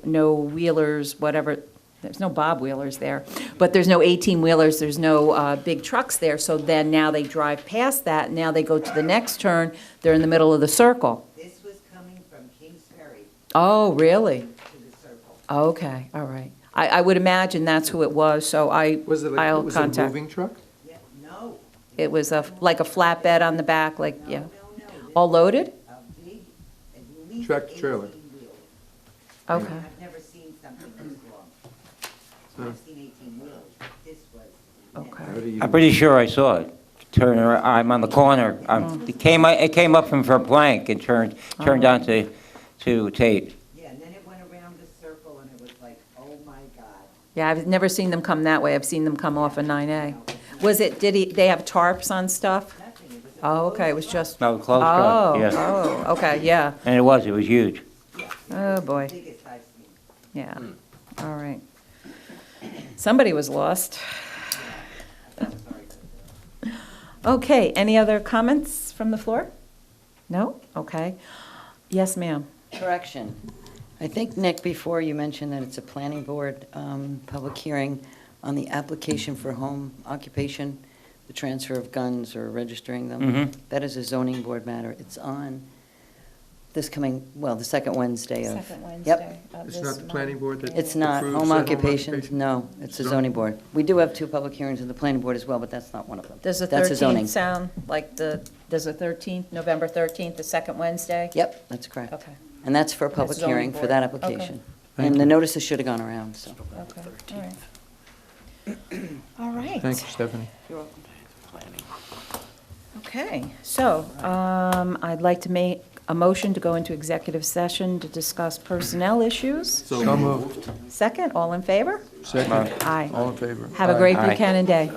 Speaker 1: wheelers, whatever, there's no Bob Wheelers there, but there's no 18-wheelers, there's no big trucks there, so then now they drive past that, now they go to the next turn, they're in the middle of the circle.
Speaker 10: This was coming from Kings Ferry
Speaker 1: Oh, really?
Speaker 10: to the circle.
Speaker 1: Okay, all right. I would imagine that's who it was, so
Speaker 5: Was it
Speaker 1: I'll
Speaker 5: was it a
Speaker 1: contact.
Speaker 5: moving truck?
Speaker 10: Yeah, no.
Speaker 1: It was like a flatbed on the back, like, yeah.
Speaker 10: No.
Speaker 1: All loaded?
Speaker 10: A big, at least
Speaker 5: Tractor trailer.
Speaker 10: 18-wheeler.
Speaker 1: Okay.
Speaker 10: I've never seen something this long. I've seen 18-wheelers. This was.
Speaker 1: Okay.
Speaker 4: I'm pretty sure I saw it. Turn around, I'm on the corner. It came up from Verplank and turned down to Tate.
Speaker 10: Yeah, and then it went around the circle, and it was like, oh my God.
Speaker 1: Yeah, I've never seen them come that way. I've seen them come off of 9A. They have tarps on stuff?
Speaker 10: Nothing, it was a
Speaker 1: Oh, okay, it was just,
Speaker 4: No, closed truck, yes.
Speaker 1: oh, okay, yeah.
Speaker 4: And it was huge.
Speaker 1: Oh, boy,
Speaker 10: biggest I've seen.
Speaker 1: yeah. All right. Somebody was lost. Okay, any other comments from the floor? No? Okay. Yes, ma'am.
Speaker 6: Correction. I think, Nick, before you mentioned that it's a planning board public hearing on the application for home occupation, the transfer of guns or registering them.
Speaker 4: Mhm.
Speaker 6: That is a zoning board matter. It's on this coming, the second Wednesday of.
Speaker 1: Second
Speaker 6: Yep.
Speaker 1: Wednesday of
Speaker 5: It's
Speaker 1: this
Speaker 5: not the
Speaker 1: month.
Speaker 5: planning board that
Speaker 6: It's not
Speaker 5: approves
Speaker 6: home
Speaker 5: the
Speaker 6: occupations, no, it's a zoning board. We do have two public hearings in the planning board as well, but that's not one of them.
Speaker 1: Does the
Speaker 6: That's a zoning.
Speaker 1: 13th sound like does the 13th, November 13th, the second Wednesday?
Speaker 6: Yep, that's correct.
Speaker 1: Okay,
Speaker 6: And that's for a public
Speaker 1: zoning
Speaker 6: hearing for
Speaker 1: board.
Speaker 6: that
Speaker 1: Okay.
Speaker 6: application.
Speaker 5: Thank
Speaker 6: And
Speaker 5: you.
Speaker 6: the notices should have gone around, so.
Speaker 1: okay, all right. All right.
Speaker 5: Thank you, Stephanie.
Speaker 6: You're welcome.
Speaker 1: Okay, so I'd like to make a motion to go into executive session to discuss personnel issues.
Speaker 5: So moved.
Speaker 1: Second, all in favor?
Speaker 5: Second.
Speaker 1: Aye.
Speaker 5: All in favor?
Speaker 1: Have a great
Speaker 4: Aye.
Speaker 1: Buchanan Day.